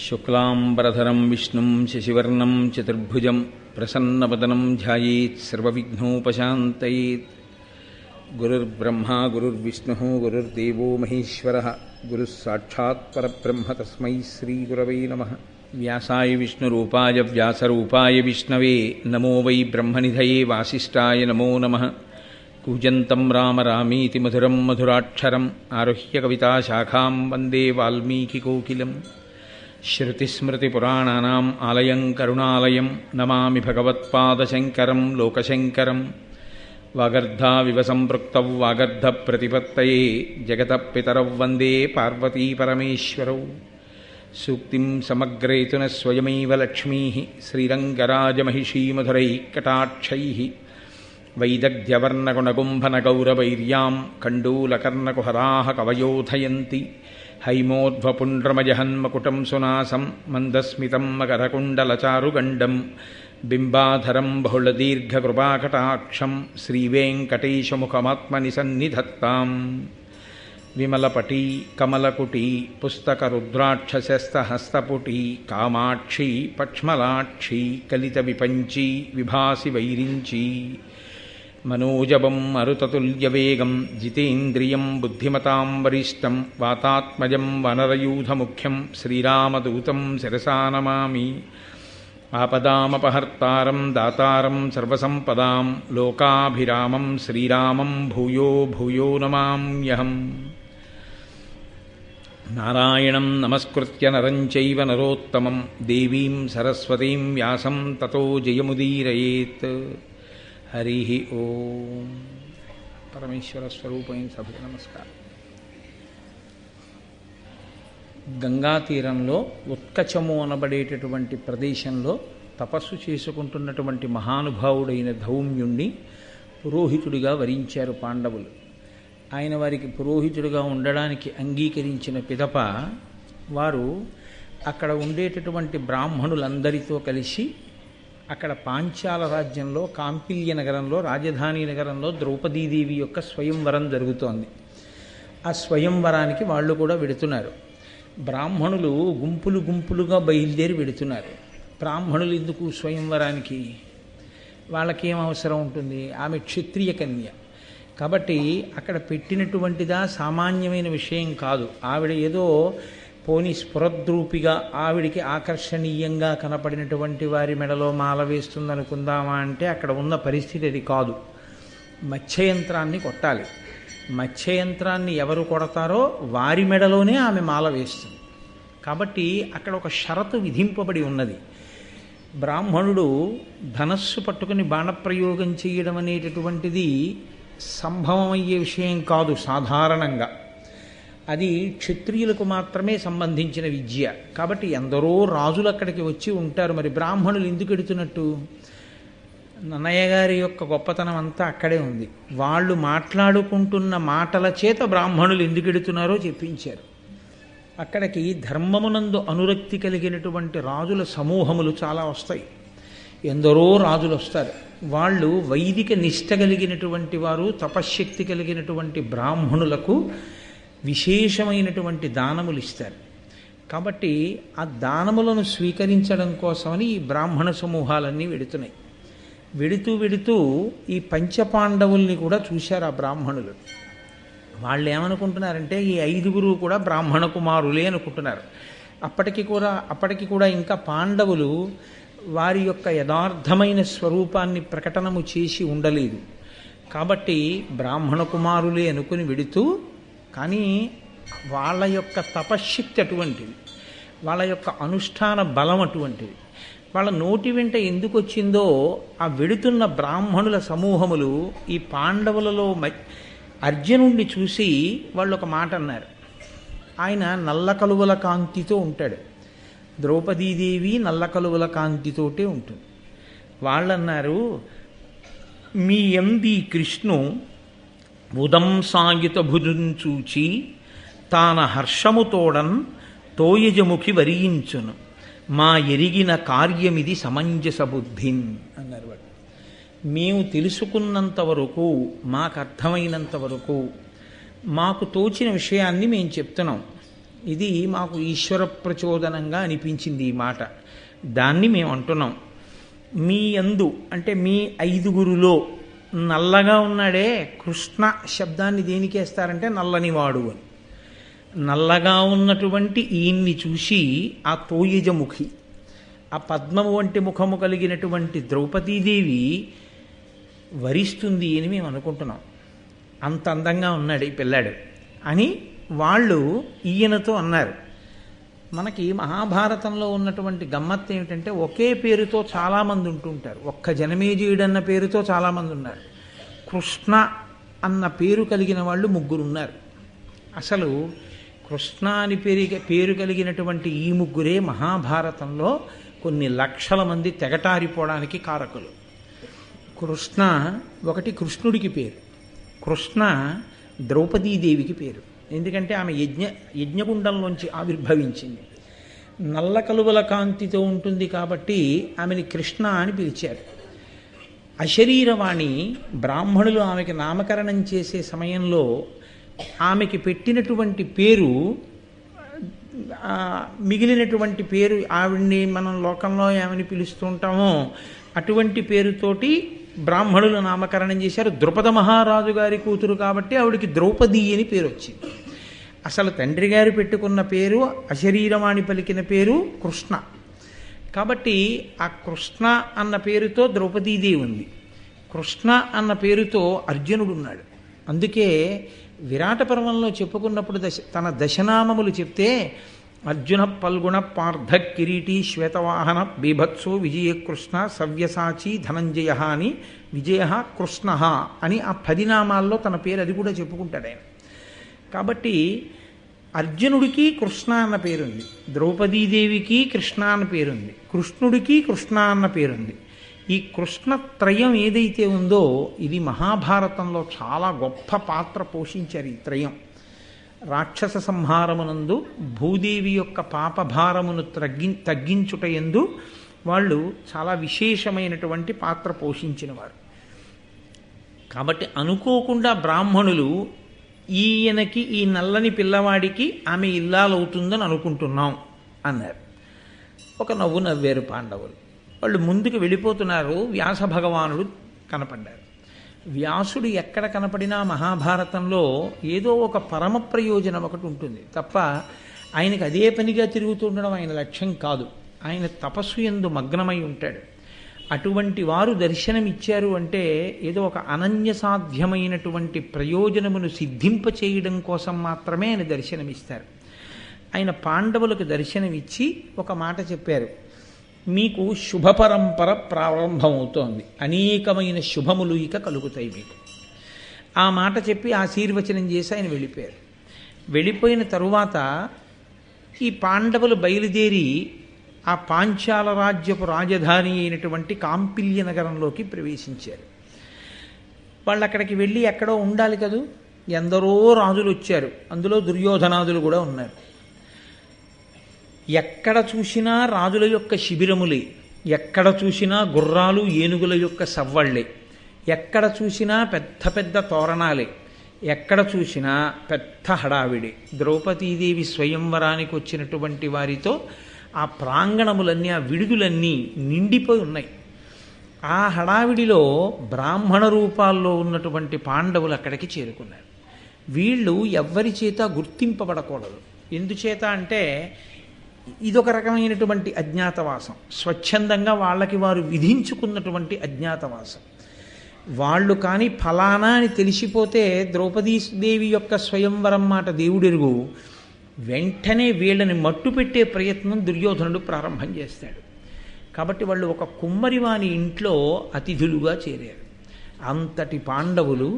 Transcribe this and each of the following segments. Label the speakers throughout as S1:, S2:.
S1: శుక్లాంబరధరం విష్ణుం శశివర్ణం చతుర్భుజం ప్రసన్నవదనం ధ్యాయేత్ సర్వవిఘ్నోపశాంతయేత్. గురుర్బ్రహ్మా గురుర్విష్ణుః గురుర్దేవో మహేశ్వరః గురుః సాక్షాత్ పరబ్రహ్మ తస్మై శ్రీగురవై నమః. వ్యాసాయ విష్ణురూపాయ వ్యాసరూపాయ విష్ణవే నమో వై బ్రహ్మనిధయే వాసిష్ఠాయ నమో నమః. కూజంతం రామ రామీతి మధురం మధురాక్షరం ఆరుహ్య కవితాశాఖాం వందే వాల్మీకికోకిలం. శ్రుతిస్మృతిపురాణానాం ఆలయం కరుణాలయం నమామి భగవత్పాదశంకరం లోకశంకరం. వాగర్ధావివ సంపృక్తౌ వాగర్ధప్రతిపత్తయే జగతః పితరౌ వందే పార్వతీపరమేశ్వరౌ. సూక్తిం సమగ్రేతున స్వయమైవ లక్ష్మీః శ్రీరంగరాజమహిషీమధురైః కటాక్షైః. వైదగ్ధ్యవర్ణగుణగుంభనగౌరవైర్యాం కండూలకర్ణకుహరాः కవయోధయంతి. హైమోధ్వపుండ్రమజహన్మకుటం సునాసం మందస్మితం మకరకుండలచారుగండం. బింబాధరం బహుళదీర్ఘకృపాకటాక్షం శ్రీవేంకటేశముఖమాత్మని సన్నిధత్తాం. విమలపటీ కమలకుటీ పుస్తకరుద్రాక్షశస్తహస్తపుటీ కామాక్షీ పక్ష్మలాక్షీ కలితవిపంచీ విభాసి వైరించీ. మనోజవం మరుతతుల్యవేగం జితేంద్రియం బుద్ధిమతాం వరిష్టం వాతాత్మజం వనరయూధముఖ్యం శ్రీరామదూతం శిరసా నమామి. ఆపదామపహర్తారం దాతారం సర్వసంపదాం లోకాభిరామం శ్రీరామం భూయో భూయో నమామ్యహం. నారాయణం నమస్కృత్య నరం చైవ నరోత్తమం దేవీం సరస్వతీం వ్యాసం తతో జయముదీరయేత్. హరి ఓం. పరమేశ్వర స్వరూపమైన సభకు నమస్కారం. గంగా తీరంలో ఉత్కచము అనబడేటటువంటి ప్రదేశంలో తపస్సు చేసుకుంటున్నటువంటి మహానుభావుడైన ధౌమ్యుణ్ణి పురోహితుడిగా వరించారు పాండవులు. ఆయన వారికి పురోహితుడిగా ఉండడానికి అంగీకరించిన పిదప వారు అక్కడ ఉండేటటువంటి బ్రాహ్మణులందరితో కలిసి అక్కడ పాంచాల రాజ్యంలో కాంపిల్య నగరంలో రాజధాని నగరంలో ద్రౌపదీదేవి యొక్క స్వయంవరం జరుగుతోంది. ఆ స్వయంవరానికి వాళ్ళు కూడా వెడుతున్నారు. బ్రాహ్మణులు గుంపులు గుంపులుగా బయలుదేరి వెడుతున్నారు. బ్రాహ్మణులు ఎందుకు స్వయంవరానికి? వాళ్ళకేం అవసరం ఉంటుంది? ఆమె క్షత్రియ కన్య కాబట్టి అక్కడ పెట్టినటువంటిదా సామాన్యమైన విషయం కాదు. ఆవిడ ఏదో పోని స్ఫురద్రూపిగా ఆవిడికి ఆకర్షణీయంగా కనపడినటువంటి వారి మెడలో మాల వేస్తుందనుకుందామా అంటే అక్కడ ఉన్న పరిస్థితి అది కాదు. మత్స్యయంత్రాన్ని కొట్టాలి. మత్స్యయంత్రాన్ని ఎవరు కొడతారో వారి మెడలోనే ఆమె మాల వేస్తుంది. కాబట్టి అక్కడ ఒక షరతు విధింపబడి ఉన్నది. బ్రాహ్మణుడు ధనస్సు పట్టుకుని బాణప్రయోగం చేయడం అనేటటువంటిది సంభవమయ్యే విషయం కాదు సాధారణంగా. అది క్షత్రియులకు మాత్రమే సంబంధించిన విద్య. కాబట్టి ఎందరో రాజులు అక్కడికి వచ్చి ఉంటారు. మరి బ్రాహ్మణులు ఎందుకు ఎడుతున్నట్టు? నన్నయ్య గారి యొక్క గొప్పతనం అంతా అక్కడే ఉంది. వాళ్ళు మాట్లాడుకుంటున్న మాటల చేత బ్రాహ్మణులు ఎందుకు ఎడుతున్నారో చెప్పించారు. అక్కడికి ధర్మమునందు అనురక్తి కలిగినటువంటి రాజుల సమూహములు చాలా వస్తాయి. ఎందరో రాజులు వస్తారు. వాళ్ళు వైదిక నిష్ట కలిగినటువంటి వారు, తపశ్శక్తి కలిగినటువంటి బ్రాహ్మణులకు విశేషమైనటువంటి దానములు ఇస్తారు. కాబట్టి ఆ దానములను స్వీకరించడం కోసమని ఈ బ్రాహ్మణ సమూహాలన్నీ వెడుతున్నాయి. వెడుతూ ఈ పంచపాండవుల్ని కూడా చూశారు ఆ బ్రాహ్మణులు. వాళ్ళు ఏమనుకుంటున్నారంటే ఈ 5గురు కూడా బ్రాహ్మణ కుమారులే అనుకుంటున్నారు. అప్పటికి కూడా ఇంకా పాండవులు వారి యొక్క యథార్థమైన స్వరూపాన్ని ప్రకటనము చేసి ఉండలేదు. కాబట్టి బ్రాహ్మణ కుమారులే అనుకుని వెడుతూ, కానీ వాళ్ళ యొక్క తపశ్శక్తి అటువంటిది, వాళ్ళ యొక్క అనుష్ఠాన బలం అటువంటిది. వాళ్ళ నోటి వెంట ఎందుకు వచ్చిందో ఆ వెడుతున్న బ్రాహ్మణుల సమూహములు ఈ పాండవులలో అర్జునుడిని చూసి వాళ్ళు ఒక మాట అన్నారు. ఆయన నల్ల కలువల కాంతితో ఉంటాడు. ద్రౌపదీదేవి నల్ల కలువల కాంతితోటే ఉంటుంది. వాళ్ళన్నారు, మీ ఎంది కృష్ణు ఉదంసాయుత భుజం చూచి తాన హర్షముతోడన్ తోయజముఖి వరించును మా ఎరిగిన కార్యమిది సమంజస బుద్ధిన్ అన్నారు. వాడు మేము తెలుసుకున్నంత వరకు, మాకు అర్థమైనంత వరకు, మాకు తోచిన విషయాన్ని మేము చెప్తున్నాం. ఇది మాకు ఈశ్వర ప్రచోదనంగా అనిపించింది ఈ మాట. దాన్ని మేము అంటున్నాం. మీ యందు అంటే మీ ఐదుగురులో నల్లగా ఉన్నాడే, కృష్ణ శబ్దాన్ని దేనికేస్తారంటే నల్లనివాడు అని. నల్లగా ఉన్నటువంటి ఈయన్ని చూసి ఆ తోయజముఖి, ఆ పద్మము వంటి ముఖము కలిగినటువంటి ద్రౌపదీదేవి వరిస్తుంది అని మేము అనుకుంటున్నాం. అంత అందంగా ఉన్నాడు ఈ పిల్లాడు అని వాళ్ళు ఈయనతో అన్నారు. మనకి మహాభారతంలో ఉన్నటువంటి గమ్మత్తు ఏమిటంటే ఒకే పేరుతో చాలామంది ఉంటుంటారు. ఒక్క జనమేజయుడన్న పేరుతో చాలామంది ఉన్నారు. కృష్ణ అన్న పేరు కలిగిన వాళ్ళు ముగ్గురు ఉన్నారు. అసలు కృష్ణ అని పేరు కలిగినటువంటి ఈ ముగ్గురే మహాభారతంలో కొన్ని లక్షల మంది తెగటారిపోవడానికి కారకులు. కృష్ణ ఒకటి కృష్ణుడికి పేరు, కృష్ణ ద్రౌపదీదేవికి పేరు. ఎందుకంటే ఆమె యజ్ఞగుండంలోంచి ఆవిర్భవించింది. నల్ల కలువల కాంతితో ఉంటుంది కాబట్టి ఆమెని కృష్ణ అని పిలిచారు. అశరీరవాణి బ్రాహ్మణులు ఆమెకి నామకరణం చేసే సమయంలో ఆమెకి పెట్టినటువంటి పేరు మిగిలినటువంటి పేరు, ఆవిడ్ని మనం లోకంలో ఏమని పిలుస్తూ ఉంటామో అటువంటి పేరుతోటి బ్రాహ్మణులు నామకరణం చేశారు. ద్రుపద మహారాజు గారి కూతురు కాబట్టి ఆవిడికి ద్రౌపది అని పేరు వచ్చింది. అసలు తండ్రి గారు పెట్టుకున్న పేరు, అశరీరవాణి పలికిన పేరు కృష్ణ. కాబట్టి ఆ కృష్ణ అన్న పేరుతో ద్రౌపదీదేవి ఉంది, కృష్ణ అన్న పేరుతో అర్జునుడు ఉన్నాడు. అందుకే విరాట పర్వంలో చెప్పుకున్నప్పుడు తన దశనామములు చెప్తే అర్జున పల్గుణ పార్థ కిరీటి శ్వేతవాహన బీభత్సో విజయ కృష్ణ సవ్యసాచి ధనంజయ అని విజయ కృష్ణ అని ఆ 10 నామాల్లో తన పేరు అది కూడా చెప్పుకుంటాడు ఆయన. కాబట్టి అర్జునుడికి కృష్ణ అన్న పేరుంది, ద్రౌపదీదేవికి కృష్ణ అన్న పేరుంది, కృష్ణుడికి కృష్ణ అన్న పేరుంది. ఈ కృష్ణత్రయం ఏదైతే ఉందో ఇది మహాభారతంలో చాలా గొప్ప పాత్ర పోషించారు. ఈ త్రయం రాక్షస సంహారమునందు భూదేవి యొక్క పాపభారమును తగ్గించుటయందు వాళ్ళు చాలా విశేషమైనటువంటి పాత్ర పోషించిన వారు. కాబట్టి అనుకోకుండా బ్రాహ్మణులు ఈయనకి, ఈ నల్లని పిల్లవాడికి ఆమె ఇల్లాలవుతుందని అనుకుంటున్నాం అన్నారు. ఒక నవ్వు నవ్వారు పాండవులు. వాళ్ళు ముందుకు వెళ్ళిపోతున్నారు. వ్యాస భగవానుడు కనపడ్డారు. వ్యాసుడు ఎక్కడ కనపడినా మహాభారతంలో ఏదో ఒక పరమ ప్రయోజనం ఒకటి ఉంటుంది తప్ప ఆయనకు అదే పనిగా తిరుగుతుండడం ఆయన లక్ష్యం కాదు. ఆయన తపస్సు యందు మగ్నమై ఉంటాడు. అటువంటి వారు దర్శనమిచ్చారు అంటే ఏదో ఒక అనన్యసాధ్యమైనటువంటి ప్రయోజనమును సిద్ధింపచేయడం కోసం మాత్రమే ఆయన దర్శనమిస్తారు. ఆయన పాండవులకు దర్శనమిచ్చి ఒక మాట చెప్పారు, మీకు శుభ పరంపర ప్రారంభమవుతోంది, అనేకమైన శుభములు ఇక కలుగుతాయి మీకు. ఆ మాట చెప్పి ఆశీర్వచనం చేసి ఆయన వెళ్ళిపోయారు. వెళ్ళిపోయిన తరువాత ఈ పాండవులు బయలుదేరి ఆ పాంచాల రాజ్యపు రాజధాని అయినటువంటి కాంపిల్య నగరంలోకి ప్రవేశించారు. వాళ్ళు అక్కడికి వెళ్ళి ఎక్కడో ఉండాలి కదూ, ఎందరో రాజులు వచ్చారు, అందులో దుర్యోధనాదులు కూడా ఉన్నారు. ఎక్కడ చూసినా రాజుల యొక్క శిబిరములే, ఎక్కడ చూసినా గుర్రాలు ఏనుగుల యొక్క సవ్వళ్ళే, ఎక్కడ చూసినా పెద్ద పెద్ద తోరణాలే, ఎక్కడ చూసినా పెద్ద హడావిడి. ద్రౌపదీదేవి స్వయంవరానికి వచ్చినటువంటి వారితో ఆ ప్రాంగణములన్నీ, ఆ విడుదలన్నీ నిండిపోయి ఉన్నాయి. ఆ హడావిడిలో బ్రాహ్మణ రూపాల్లో ఉన్నటువంటి పాండవులు అక్కడికి చేరుకున్నారు. వీళ్ళు ఎవ్వరి చేత గుర్తింపబడకూడదు. ఎందుచేత అంటే ఇదొక రకమైనటువంటి అజ్ఞాతవాసం, స్వచ్ఛందంగా వాళ్ళకి వారు విధించుకున్నటువంటి అజ్ఞాతవాసం. వాళ్ళు కానీ ఫలానా అని తెలిసిపోతే ద్రౌపదీదేవి యొక్క స్వయంవరం మాట దేవుడెరుగు, వెంటనే వీళ్ళని మట్టు పెట్టే ప్రయత్నం దుర్యోధనుడు ప్రారంభం చేస్తాడు. కాబట్టి వాళ్ళు ఒక కుమ్మరివాని ఇంట్లో అతిథులుగా చేరారు. అంతటి పాండవులు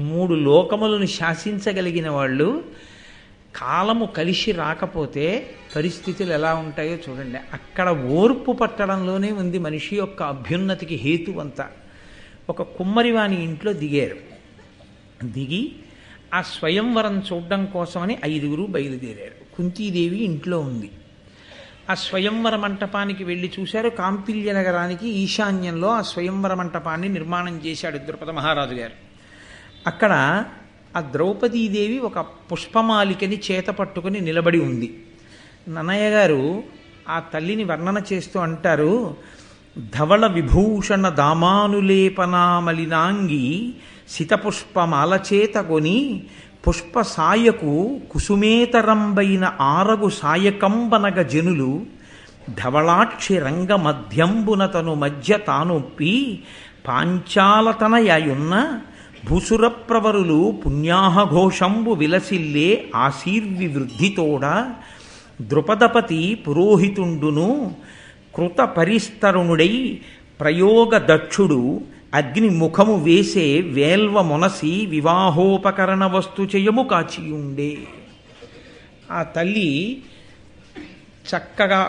S1: 3 లోకములను శాసించగలిగిన వాళ్ళు కాలము కలిసి రాకపోతే పరిస్థితులు ఎలా ఉంటాయో చూడండి. అక్కడ ఓర్పు పట్టడంలోనే ఉంది మనిషి యొక్క అభ్యున్నతికి హేతువంతా. ఒక కుమ్మరివాని ఇంట్లో దిగారు. దిగి ఆ స్వయంవరం చూడడం కోసమని 5గురు బయలుదేరారు. కుంతీదేవి ఇంట్లో ఉంది. ఆ స్వయంవర మంటపానికి వెళ్ళి చూశారు. కాంపిల్య నగరానికి ఈశాన్యంలో ఆ స్వయంవర మంటపాన్ని నిర్మాణం చేశాడు ద్రుపద మహారాజు గారు. అక్కడ ఆ ద్రౌపదీదేవి ఒక పుష్పమాలికని చేత పట్టుకుని నిలబడి ఉంది. నన్నయ్య గారు ఆ తల్లిని వర్ణన చేస్తూ అంటారు, ధవళ విభూషణ దామానులేపనామలినాంగి సితపుష్పమాలచేత కొని పుష్ప సాయకు కుసుమేతరంబైన ఆరగు సాయకంబనగ జనులు ధవళాక్షి రంగ మధ్యంబునతను మధ్య తానొప్పి పాంచాలతనయాయున్న భూసురప్రవరులు పుణ్యాహఘోషంబు విలసిల్లే ఆశీర్వివృద్ధితోడ ద్రుపదపతి పురోహితుండును కృత పరిస్తరుణుడై ప్రయోగ దక్షుడు అగ్ని ముఖము వేసే వేల్వ మొనసి వివాహోపకరణ వస్తు చేయము కాచియుండే. ఆ తల్లి చక్కగా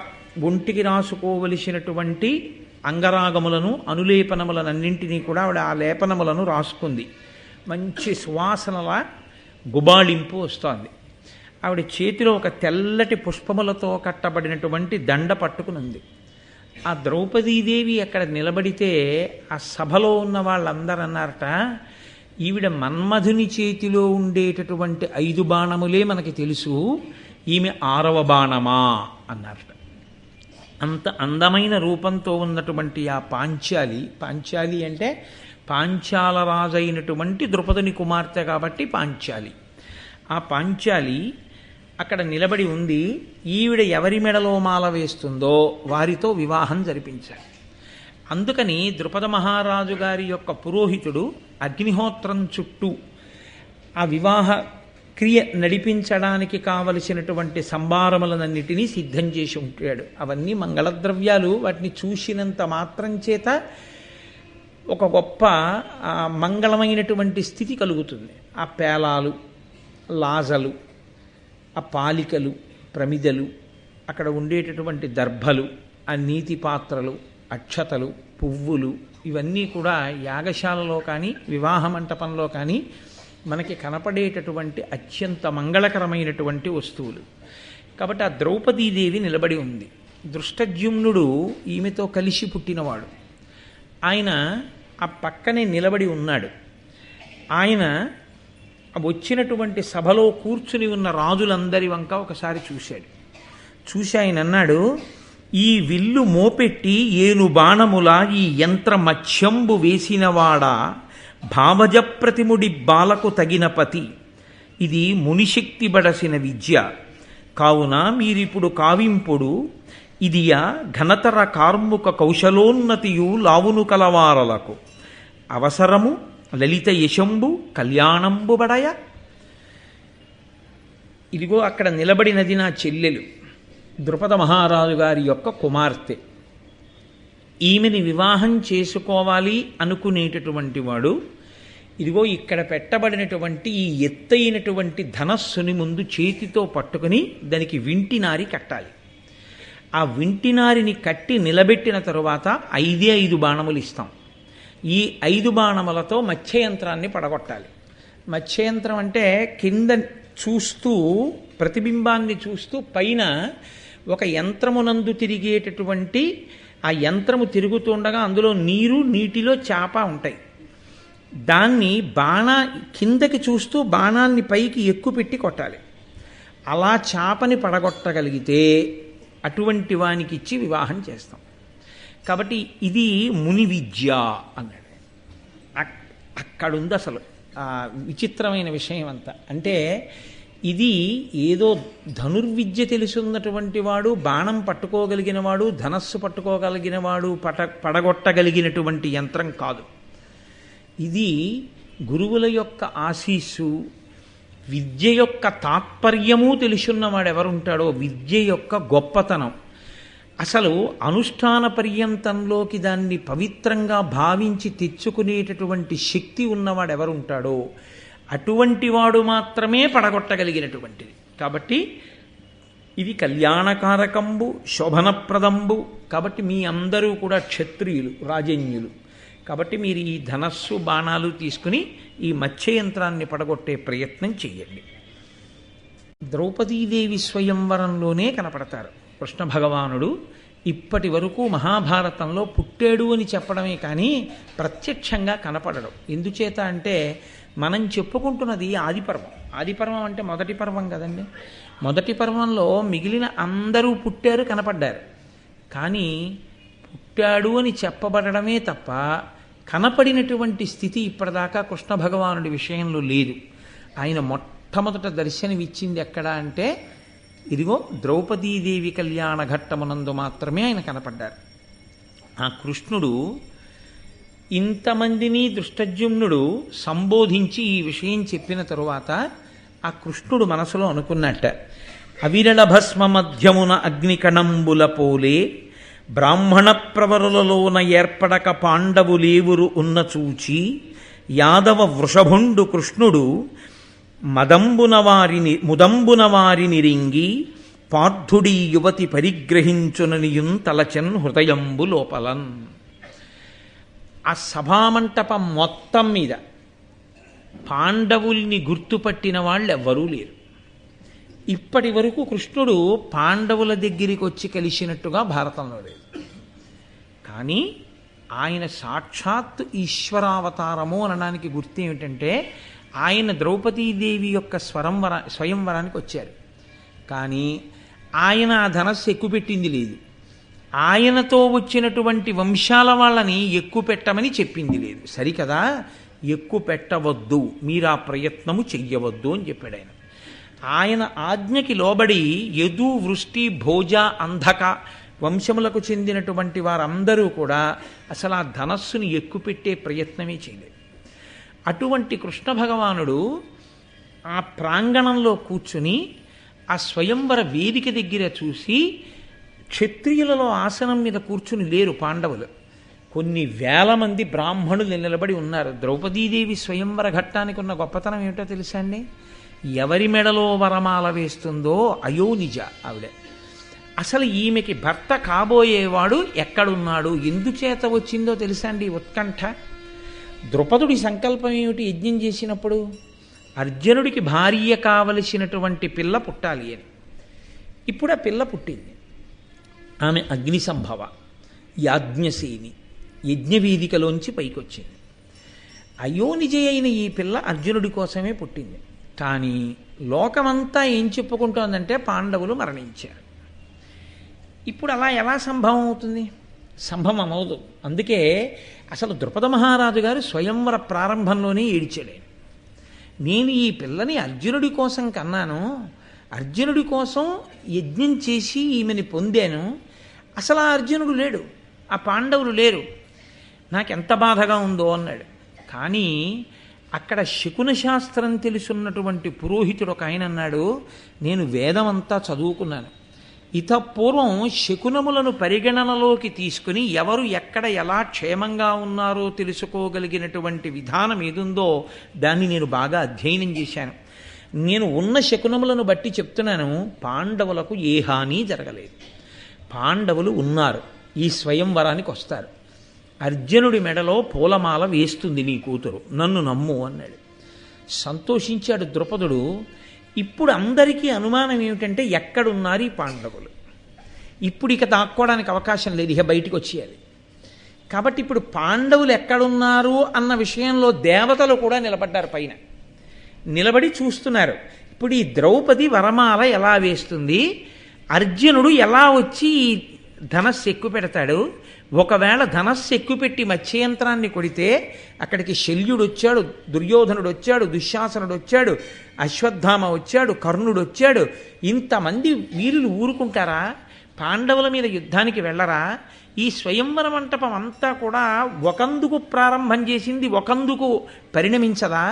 S1: ఒంటికి రాసుకోవలసినటువంటి అంగరాగములను అనులేపనములనన్నింటినీ కూడా ఆవిడ ఆ లేపనములను రాసుకుంది. మంచి సువాసనల గుబాళింపు వస్తోంది. ఆవిడ చేతిలో ఒక తెల్లటి పుష్పములతో కట్టబడినటువంటి దండ పట్టుకునుంది. ఆ ద్రౌపదీదేవి అక్కడ నిలబడితే ఆ సభలో ఉన్న వాళ్ళందరూ అన్నారట, ఈవిడ మన్మధుని చేతిలో ఉండేటటువంటి 5 బాణములే మనకి తెలుసు, ఈమె 6వ బాణమా అన్నారట. అంత అందమైన రూపంతో ఉన్నటువంటి ఆ పాంచాలి అంటే పాంచాల రాజు అయినటువంటి ద్రుపదుని కుమార్తె కాబట్టి పాంచాలి. ఆ పాంచాలి అక్కడ నిలబడి ఉంది. ఈవిడ ఎవరి మెడలో మాల వేస్తుందో వారితో వివాహం జరిపించాలి. అందుకని ద్రుపద మహారాజు గారి యొక్క పురోహితుడు అగ్నిహోత్రం చుట్టూ ఆ వివాహ క్రియ నడిపించడానికి కావలసినటువంటి సంభారములనన్నిటినీ సిద్ధం చేసి ఉంటాడు. అవన్నీ మంగళద్రవ్యాలు. వాటిని చూసినంత మాత్రం చేత ఒక గొప్ప మంగళమైనటువంటి స్థితి కలుగుతుంది. ఆ పేలాలు, లాజలు, ఆ పాలికలు, ప్రమిదలు, అక్కడ ఉండేటటువంటి దర్భలు, ఆ నీతి పాత్రలు, అక్షతలు, పువ్వులు, ఇవన్నీ కూడా యాగశాలలో కానీ వివాహ మంటపంలో కానీ మనకి కనపడేటటువంటి అత్యంత మంగళకరమైనటువంటి వస్తువులు. కాబట్టి ఆ ద్రౌపదీదేవి నిలబడి ఉంది. దృష్టద్యుమ్నుడు ఈమెతో కలిసి పుట్టినవాడు. ఆయన ఆ పక్కనే నిలబడి ఉన్నాడు. ఆయన వచ్చినటువంటి సభలో కూర్చుని ఉన్న రాజులందరి వంక ఒకసారి చూసి ఆయన అన్నాడు, ఈ విల్లు మోపెట్టి ఏను బాణముల ఈ యంత్ర మత్స్యంబు వేసినవాడా భావజ ప్రతిముడి బాలకు తగిన పతి, ఇది మునిశక్తి బడసిన విద్య కావున మీరిప్పుడు కావింపుడు ఇదియా ఘనతర కార్ముక కౌశలోన్నతియు లావును కలవారలకు అవసరము లలిత యశంబు కళ్యాణంబు బడయ. ఇదిగో అక్కడ నిలబడినది నా చెల్లెలు, ద్రుపద మహారాజు గారి యొక్క కుమార్తె. ఈమెని వివాహం చేసుకోవాలి అనుకునేటటువంటి వాడు ఇదిగో ఇక్కడ పెట్టబడినటువంటి ఈ ఎత్తైనటువంటి ధనస్సుని ముందు చేతితో పట్టుకుని దానికి వింటినారి కట్టాలి. ఆ వింటినారిని కట్టి నిలబెట్టిన తరువాత 5 బాణములు ఇస్తాం. ఈ 5 బాణములతో మత్స్యయంత్రాన్ని పడగొట్టాలి. మత్స్యయంత్రం అంటే కింద చూస్తూ ప్రతిబింబాన్ని చూస్తూ పైన ఒక యంత్రమునందు తిరిగేటటువంటి ఆ యంత్రము తిరుగుతుండగా అందులో నీటిలో చేప ఉంటాయి. దాన్ని కిందకి చూస్తూ బాణాన్ని పైకి ఎక్కుపెట్టి కొట్టాలి. అలా చేపని పడగొట్టగలిగితే అటువంటి వానికి ఇచ్చి వివాహం చేస్తాం. కాబట్టి ఇది ముని విద్య అన్నాడు. అక్కడుంది అసలు విచిత్రమైన విషయం అంతా. అంటే ఇది ఏదో ధనుర్విద్య తెలుసున్నటువంటి వాడు, బాణం పట్టుకోగలిగిన వాడు, ధనస్సు పట్టుకోగలిగిన వాడు పడగొట్టగలిగినటువంటి యంత్రం కాదు. ఇది గురువుల యొక్క ఆశీస్సు, విద్య యొక్క తాత్పర్యము తెలుసున్నవాడు ఎవరుంటాడో, విద్య యొక్క గొప్పతనం, అసలు అనుష్ఠాన పర్యంతంలోకి దాన్ని పవిత్రంగా భావించి తెచ్చుకునేటటువంటి శక్తి ఉన్నవాడు ఎవరుంటాడో అటువంటి వాడు మాత్రమే పడగొట్టగలిగినటువంటిది. కాబట్టి ఇది కళ్యాణకారకంబు, శోభనప్రదంబు. కాబట్టి మీ అందరూ కూడా క్షత్రియులు, రాజన్యులు. కాబట్టి మీరు ఈ ధనస్సు బాణాలు తీసుకుని ఈ మత్స్యయంత్రాన్ని పడగొట్టే ప్రయత్నం చెయ్యండి. ద్రౌపదీదేవి స్వయంవరంలోనే కనపడతారు కృష్ణ భగవానుడు. ఇప్పటి వరకు మహాభారతంలో పుట్టాడు అని చెప్పడమే కానీ ప్రత్యక్షంగా కనపడడం. ఎందుచేత అంటే మనం చెప్పుకుంటున్నది ఆదిపర్వం. ఆదిపర్వం అంటే మొదటి పర్వం కదండి. మొదటి పర్వంలో మిగిలిన అందరూ పుట్టారు, కనపడ్డారు. కానీ పుట్టాడు అని చెప్పబడమే తప్ప కనపడినటువంటి స్థితి ఇప్పటిదాకా కృష్ణ భగవానుడి విషయంలో లేదు. ఆయన మొట్టమొదట దర్శనమిచ్చింది ఎక్కడ అంటే ఇదిగో ద్రౌపదీదేవి కళ్యాణ ఘట్టమునందు మాత్రమే ఆయన కనపడ్డారు. ఆ కృష్ణుడు ఇంతమందిని దృష్టజ్యుమ్నుడు సంబోధించి ఈ విషయం చెప్పిన తరువాత ఆ కృష్ణుడు మనసులో అనుకున్నట్ట, అవిరళ భస్మ మధ్యమున అగ్నికణంబుల పోలే బ్రాహ్మణ ప్రవరులలోన ఏర్పడక పాండవులేవురు ఉన్న చూచి యాదవ వృషభుండు కృష్ణుడు ముదంబున వారిని రింగి పార్థుడీ యువతి పరిగ్రహించుననియున్ తలచన్ హృదయంబు లోపలన్. ఆ సభామంటపం మొత్తం మీద పాండవుల్ని గుర్తుపట్టిన వాళ్ళు ఎవ్వరూ లేరు. ఇప్పటి వరకు కృష్ణుడు పాండవుల దగ్గరికి వచ్చి కలిసినట్టుగా భారతంలో లేదు. కానీ ఆయన సాక్షాత్ ఈశ్వరావతారము అనడానికి గుర్తు ఏమిటంటే ఆయన ద్రౌపదీదేవి యొక్క స్వయంవరానికి వచ్చారు. కానీ ఆయన ఆ ధనస్సు ఎక్కుపెట్టింది లేదు. ఆయనతో వచ్చినటువంటి వంశాల వాళ్ళని ఎక్కుపెట్టమని చెప్పింది లేదు. సరికదా, ఎక్కుపెట్టవద్దు, మీరు ఆ ప్రయత్నము చెయ్యవద్దు అని చెప్పాడు ఆయన. ఆయన ఆజ్ఞకి లోబడి యదు, వృష్టి, భోజ, అంధక వంశములకు చెందినటువంటి వారందరూ కూడా అసలు ఆ ధనస్సుని ఎక్కుపెట్టే ప్రయత్నమే చేయలేదు. అటువంటి కృష్ణ భగవానుడు ఆ ప్రాంగణంలో కూర్చుని ఆ స్వయంవర వేదిక దగ్గర చూసి, క్షత్రియులలో ఆసనం మీద కూర్చుని లేరు పాండవులు, కొన్ని వేల మంది బ్రాహ్మణులు నిలబడి ఉన్నారు. ద్రౌపదీదేవి స్వయంవర ఘట్టానికి ఉన్న గొప్పతనం ఏమిటో తెలుసా అండి? ఎవరి మెడలో వరమాల వేస్తుందో అయోనిజ ఆవిడ. అసలు ఈమెకి భర్త కాబోయేవాడు ఎక్కడున్నాడు, ఎందుచేత వచ్చిందో తెలుసా అండి ఉత్కంఠ? ద్రుపదుడి సంకల్పం ఏమిటి యజ్ఞం చేసినప్పుడు? అర్జునుడికి భార్య కావలసినటువంటి పిల్ల పుట్టాలి అని. ఇప్పుడు ఆ పిల్ల పుట్టింది. ఆమె అగ్నిసంభవ, యాజ్ఞసేని, యజ్ఞవేదికలోంచి పైకొచ్చింది. అయోనిజ అయిన ఈ పిల్ల అర్జునుడి కోసమే పుట్టింది. కానీ లోకమంతా ఏం చెప్పుకుంటోందంటే పాండవులు మరణించారు. ఇప్పుడు అలా ఎలా సంభవం అవుతుంది? సంభవం అవదు. అందుకే అసలు ద్రుపద మహారాజు గారు స్వయంవర ప్రారంభంలోనే ఏడిచాడు. నేను ఈ పిల్లని అర్జునుడి కోసం కన్నాను, అర్జునుడి కోసం యజ్ఞం చేసి ఈమెని పొందాను, అసలు ఆ అర్జునుడు లేడు, ఆ పాండవులు లేరు, నాకెంత బాధగా ఉందో అన్నాడు. కానీ అక్కడ శకున శాస్త్రం తెలుసున్నటువంటి పురోహితుడు ఒక ఆయన అన్నాడు, నేను వేదమంతా చదువుకున్నాను, ఇతపూర్వం శకునములను పరిగణనలోకి తీసుకుని ఎవరు ఎక్కడ ఎలా క్షేమంగా ఉన్నారో తెలుసుకోగలిగినటువంటి విధానం ఏదుందో దాన్ని నేను బాగా అధ్యయనం చేశాను. నేను ఉన్న శకునములను బట్టి చెప్తున్నాను, పాండవులకు ఏ హాని జరగలేదు. పాండవులు ఉన్నారు, ఈ స్వయంవరానికి వస్తారు. అర్జునుడి మెడలో పూలమాల వేస్తుంది నీ కూతురు, నన్ను నమ్ము అన్నాడు. సంతోషించాడు ద్రుపదుడు. ఇప్పుడు అందరికీ అనుమానం ఏమిటంటే ఎక్కడున్నారు ఈ పాండవులు? ఇప్పుడు ఇక దాక్కోవడానికి అవకాశం లేదు, ఇక బయటికి వచ్చేయాలి. కాబట్టి ఇప్పుడు పాండవులు ఎక్కడున్నారు అన్న విషయంలో దేవతలు కూడా నిలబడ్డారు, పైన నిలబడి చూస్తున్నారు. ఇప్పుడు ఈ ద్రౌపది వరమాల ఎలా వేస్తుంది, అర్జునుడు ఎలా వచ్చి ధనస్సు ఎక్కువ పెడతాడు, ఒకవేళ ధనస్సు ఎక్కుపెట్టి మత్స్యయంత్రాన్ని కొడితే అక్కడికి శల్యుడు వచ్చాడు, దుర్యోధనుడు వచ్చాడు, దుశ్శాసనుడు వచ్చాడు, అశ్వత్థామ వచ్చాడు, కర్ణుడు వచ్చాడు, ఇంతమంది వీరులు ఊరుకుంటారా? పాండవుల మీద యుద్ధానికి వెళ్ళరా? ఈ స్వయంవర మంటపం అంతా కూడా ఒకందుకు ప్రారంభం చేసింది, ఒకందుకు పరిణమించదా?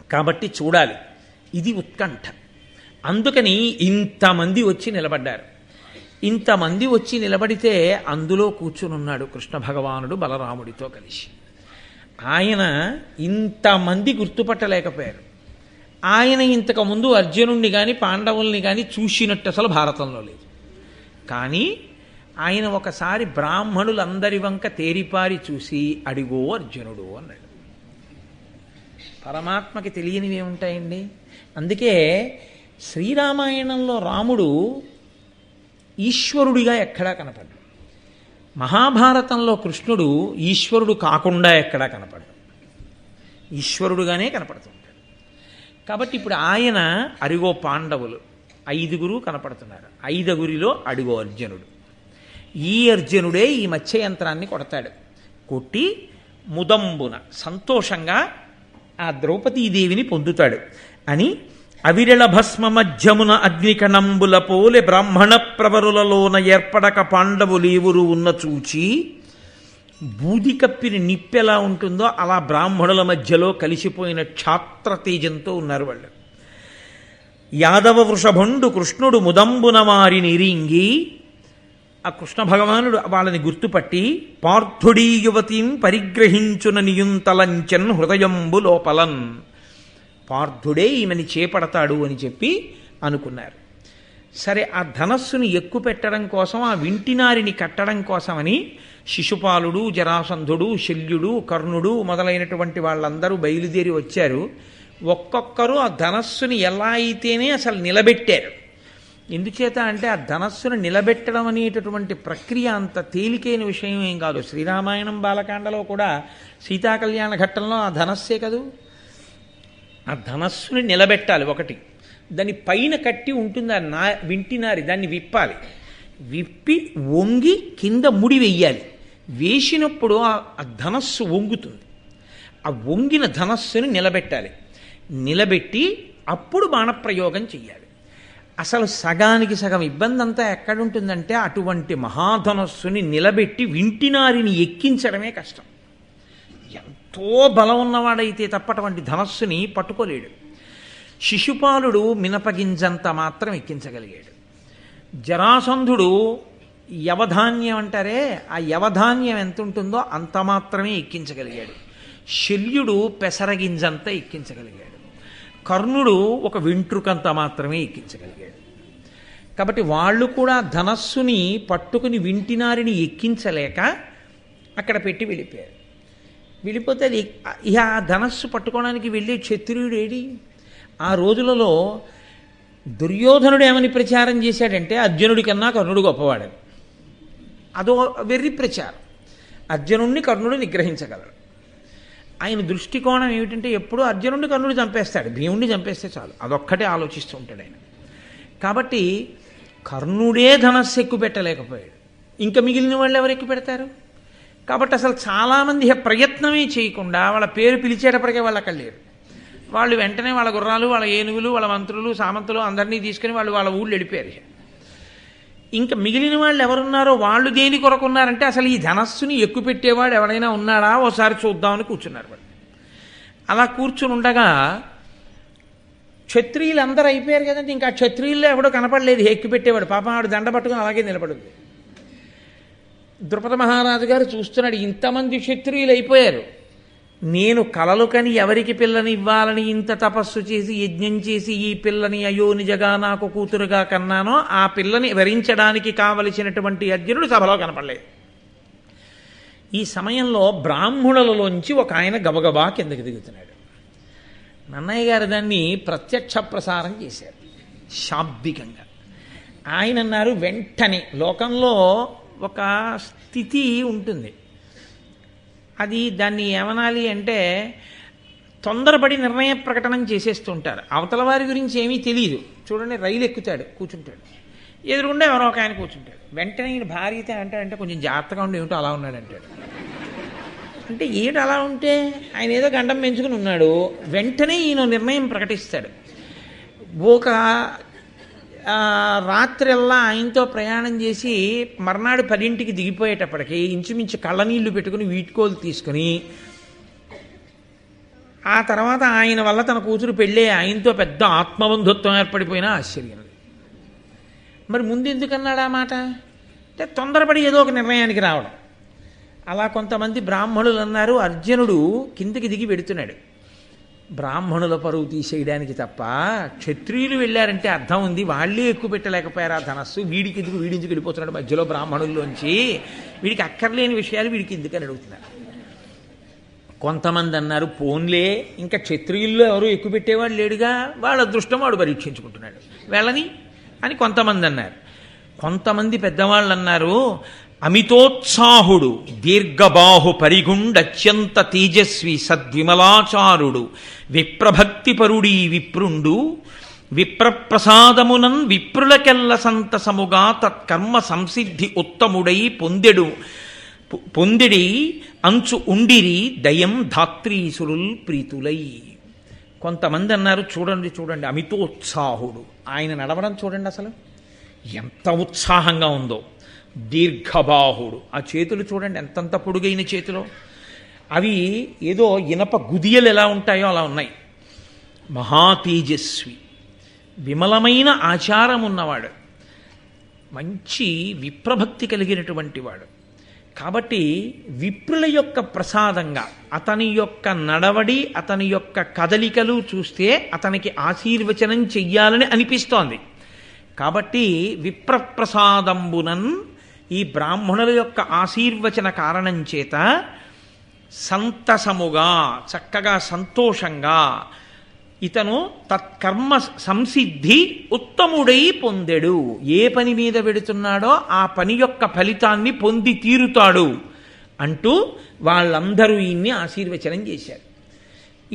S1: కాబట్టి చూడాలి, ఇది ఉత్కంఠ. అందుకని ఇంతమంది వచ్చి నిలబడ్డారు. ఇంతమంది వచ్చి నిలబడితే అందులో కూర్చునున్నాడు కృష్ణ భగవానుడు బలరాముడితో కలిసి. ఆయన ఇంతమంది గుర్తుపట్టలేకపోయారు. ఆయన ఇంతకుముందు అర్జునుడిని కానీ పాండవుల్ని కానీ చూసినట్టు అసలు భారతంలో లేదు. కానీ ఆయన ఒకసారి బ్రాహ్మణులందరి వంక తేరిపారి చూసి అడిగో అర్జునుడు అన్నాడు. పరమాత్మకి తెలియనివి ఏముంటాయండి? అందుకే శ్రీరామాయణంలో రాముడు ఈశ్వరుడిగా ఎక్కడా కనపడ్డాడు. మహాభారతంలో కృష్ణుడు ఈశ్వరుడు కాకుండా ఎక్కడా కనపడ్డాడు, ఈశ్వరుడుగానే కనపడుతుంటాడు. కాబట్టి ఇప్పుడు ఆయన అరిగో పాండవులు 5 కనపడుతున్నారు. 5 అడిగో అర్జునుడు. ఈ అర్జునుడే ఈ మత్స్యయంత్రాన్ని కొడతాడు. కొట్టి ముదంబున సంతోషంగా ఆ ద్రౌపదీదేవిని పొందుతాడు అని అవిరళ భస్మ మధ్యమున అగ్నికణంబుల పోలె బ్రాహ్మణ ప్రవరులలోన ఏర్పడక పాండవులేవురు ఉన్న చూచి, బూది కప్పిన నిప్పెలా ఉంటుందో అలా బ్రాహ్మణుల మధ్యలో కలిసిపోయిన క్షాత్ర తేజంతో ఉన్నారు వాళ్ళు. యాదవ వృషభండు కృష్ణుడు ముదంబున వారిని రింగి, ఆ కృష్ణ భగవానుడు వాళ్ళని గుర్తుపట్టి పార్థుడీ యువతీం పరిగ్రహించున నియుంతలంచన్ హృదయంబు లోపలన్, పార్థుడే ఈమెని చేపడతాడు అని చెప్పి అనుకున్నారు. సరే, ఆ ధనస్సుని ఎక్కుపెట్టడం కోసం, ఆ వింటినారిని కట్టడం కోసమని శిశుపాలుడు, జరాసంధుడు, శల్యుడు, కర్ణుడు మొదలైనటువంటి వాళ్ళందరూ బయలుదేరి వచ్చారు. ఒక్కొక్కరు ఆ ధనస్సుని ఎలా అయితేనే అసలు నిలబెట్టారు. ఎందుచేత అంటే ఆ ధనస్సును నిలబెట్టడం అనేటటువంటి ప్రక్రియ అంత తేలికైన విషయం ఏం కాదు. శ్రీరామాయణం బాలకాండలో కూడా సీతాకళ్యాణ ఘట్టంలో ఆ ధనస్సే కదూ. ఆ ధనస్సుని నిలబెట్టాలి ఒకటి, దాని పైన కట్టి ఉంటుంది ఆ వింటినారి, దాన్ని విప్పాలి. విప్పి వంగి కింద ముడి వెయ్యాలి. వేసినప్పుడు ఆ ధనస్సు వంగుతుంది. ఆ వంగిన ధనస్సుని నిలబెట్టాలి. నిలబెట్టి అప్పుడు బాణప్రయోగం చెయ్యాలి. అసలు సగానికి సగం ఇబ్బంది అంతా ఎక్కడుంటుందంటే అటువంటి మహాధనస్సుని నిలబెట్టి వింటినారిని ఎక్కించడమే కష్టం. ఎంతో బలం ఉన్నవాడైతే తప్ప అటువంటి ధనస్సుని పట్టుకోలేడు. శిశుపాలుడు మినపగింజంత మాత్రం ఎక్కించగలిగాడు. జరాసంధుడు యవధాన్యం అంటారే, ఆ యవధాన్యం ఎంత ఉంటుందో అంత మాత్రమే ఎక్కించగలిగాడు. శల్యుడు పెసరగింజంత ఎక్కించగలిగాడు. కర్ణుడు ఒక వెంట్రుకంత మాత్రమే ఎక్కించగలిగాడు. కాబట్టి వాళ్ళు కూడా ధనస్సుని పట్టుకుని వింటినారిని ఎక్కించలేక అక్కడ పెట్టి వెళ్ళిపోయారు. వెళ్ళిపోతే అది ఇక ఆ ధనస్సు పట్టుకోవడానికి వెళ్ళే క్షత్రియుడు ఏడి? ఆ రోజులలో దుర్యోధనుడు ఏమని ప్రచారం చేశాడంటే అర్జునుడి కన్నా కర్ణుడు గొప్పవాడని. అదో వెర్రి ప్రచారం. అర్జునుడిని కర్ణుడు నిగ్రహించగలడు. ఆయన దృష్టికోణం ఏమిటంటే ఎప్పుడూ అర్జునుడిని కర్ణుడు చంపేస్తాడు, భీముడిని చంపేస్తే చాలు, అదొక్కటే ఆలోచిస్తూ ఉంటాడు ఆయన. కాబట్టి కర్ణుడే ధనస్సు ఎక్కువ పెట్టలేకపోయాడు, ఇంకా మిగిలిన వాళ్ళు ఎవరు ఎక్కువ పెడతారు? కాబట్టి అసలు చాలామంది ప్రయత్నమే చేయకుండా వాళ్ళ పేరు పిలిచేటప్పటికే వాళ్ళు అక్కడ లేరు. వాళ్ళు వెంటనే వాళ్ళ గుర్రాలు, వాళ్ళ ఏనుగులు, వాళ్ళ మంత్రులు, సామంతులు అందరినీ తీసుకుని వాళ్ళు వాళ్ళ ఊళ్ళు వెళ్ళిపోయారు. ఇంకా మిగిలిన వాళ్ళు ఎవరున్నారో వాళ్ళు దేని కొరకు ఉన్నారంటే అసలు ఈ ధనస్సుని ఎక్కువ పెట్టేవాడు ఎవరైనా ఉన్నాడా ఓసారి చూద్దామని కూర్చున్నారు వాళ్ళు. అలా కూర్చుని ఉండగా క్షత్రియులు అందరూ అయిపోయారు కదండి. ఇంకా క్షత్రియుల్లో ఎవడో కనపడలేదు ఎక్కువ పెట్టేవాడు. పాపం ఆడు దండ పట్టుకుని అలాగే నిలబడింది. ద్రుపద మహారాజు గారు చూస్తున్నాడు, ఇంతమంది క్షత్రియులు అయిపోయారు, నేను కలలు కని ఎవరికి పిల్లని ఇవ్వాలని ఇంత తపస్సు చేసి యజ్ఞం చేసి ఈ పిల్లని అయ్యో నిజగా నాకు కూతురుగా కన్నానో ఆ పిల్లని వరించడానికి కావలసినటువంటి అర్జునుడు సభలో కనపడలేదు. ఈ సమయంలో బ్రాహ్మణులలోంచి ఒక ఆయన గబగబా కిందకి దిగుతున్నాడు. నన్నయ్య గారు దాన్ని ప్రత్యక్ష ప్రసారం చేశారు శాబ్దికంగా. ఆయన అన్నారు, వెంటనే లోకంలో ఒక స్థితి ఉంటుంది, అది దాన్ని ఏమనాలి అంటే తొందరపడి నిర్ణయ ప్రకటన చేసేస్తుంటారు. అవతల వారి గురించి ఏమీ తెలియదు. చూడండి, రైలు ఎక్కుతాడు, కూర్చుంటాడు, ఎదురుగుండా ఎవరో ఒక ఆయన కూర్చుంటాడు. వెంటనే ఈయన భార్యతే అంటాడంటే కొంచెం జాగ్రత్తగా ఉండి ఏమిటో అలా ఉన్నాడు అంటాడు. అంటే ఏమిటి అలా ఉంటే ఆయన ఏదో గండం పెంచుకుని ఉన్నాడు. వెంటనే ఈయన నిర్ణయం ప్రకటిస్తాడు. ఒక రాత్రిల్లా ఆయనతో ప్రయాణం చేసి మర్నాడు 10ంటికి దిగిపోయేటప్పటికి ఇంచుమించు కళ్ళనీళ్లు పెట్టుకుని వీడ్కోలు తీసుకుని ఆ తర్వాత ఆయన వల్ల తన కూతురు పెళ్ళే ఆయనతో పెద్ద ఆత్మబంధుత్వం ఏర్పడిపోయినా ఆశ్చర్యం లేదు. మరి ముందు ఎందుకన్నాడు ఆ మాట అంటే తొందరపడి ఏదో ఒక నిర్ణయానికి రావడం. అలా కొంతమంది బ్రాహ్మణులు అన్నారు, అర్జునుడు కిందకి దిగి పెడుతున్నాడు బ్రాహ్మణుల పరువు తీసేయడానికి తప్ప. క్షత్రియులు వెళ్ళారంటే అర్థం ఉంది, వాళ్ళే ఎక్కువ పెట్టలేకపోయారు ఆ ధనస్సు, వీడికి ఎందుకు, వీడించుకు వెళ్ళిపోతున్నాడు మధ్యలో బ్రాహ్మణుల్లోంచి, వీడికి అక్కర్లేని విషయాలు వీడికి ఎందుకని అడుగుతున్నారు. కొంతమంది అన్నారు, పోన్లే ఇంకా క్షత్రియుల్లో ఎవరు ఎక్కువ పెట్టేవాడు లేడుగా, వాళ్ళ అదృష్టం వాడు పరీక్షించుకుంటున్నాడు వెళ్ళని అని కొంతమంది అన్నారు. కొంతమంది పెద్దవాళ్ళు అన్నారు, అమితోత్సాహుడు దీర్ఘబాహు పరిగుండత్యంత తేజస్వి సద్విమలాచారుడు విప్రభక్తిపరుడీ విప్రుండు విప్రప్రసాదమునన్ విప్రులకెల్ల సంతసముగా తత్కర్మ సంసిద్ధి ఉత్తముడై పొందిడి అంచు ఉండిరి దయం ధాత్రీసురుల్ ప్రీతులై. కొంతమంది అన్నారు, చూడండి చూడండి అమితోత్సాహుడు, ఆయన నడవడం చూడండి అసలు ఎంత ఉత్సాహంగా ఉందో. దీర్ఘబాహుడు, ఆ చేతులు చూడండి ఎంతంత పొడుగైన చేతులు, అవి ఏదో ఇనప గుదియలు ఎలా ఉంటాయో అలా ఉన్నాయి. మహాతేజస్వి, విమలమైన ఆచారం ఉన్నవాడు, మంచి విప్రభక్తి కలిగినటువంటి వాడు. కాబట్టి విప్రుల యొక్క ప్రసాదంగా అతని యొక్క నడవడి, అతని యొక్క కదలికలు చూస్తే అతనికి ఆశీర్వచనం చెయ్యాలని అనిపిస్తోంది. కాబట్టి విప్రప్రసాదంబునన్, ఈ బ్రాహ్మణుల యొక్క ఆశీర్వచన కారణం చేత సంతసముగా, చక్కగా సంతోషంగా ఇతను తత్కర్మ సంసిద్ధి ఉత్తముడై పొందెడు. ఏ పని మీద పెడుతున్నాడో ఆ పని యొక్క ఫలితాన్ని పొంది తీరుతాడు అంటూ వాళ్ళందరూ ఈయన్ని ఆశీర్వచనం చేశారు.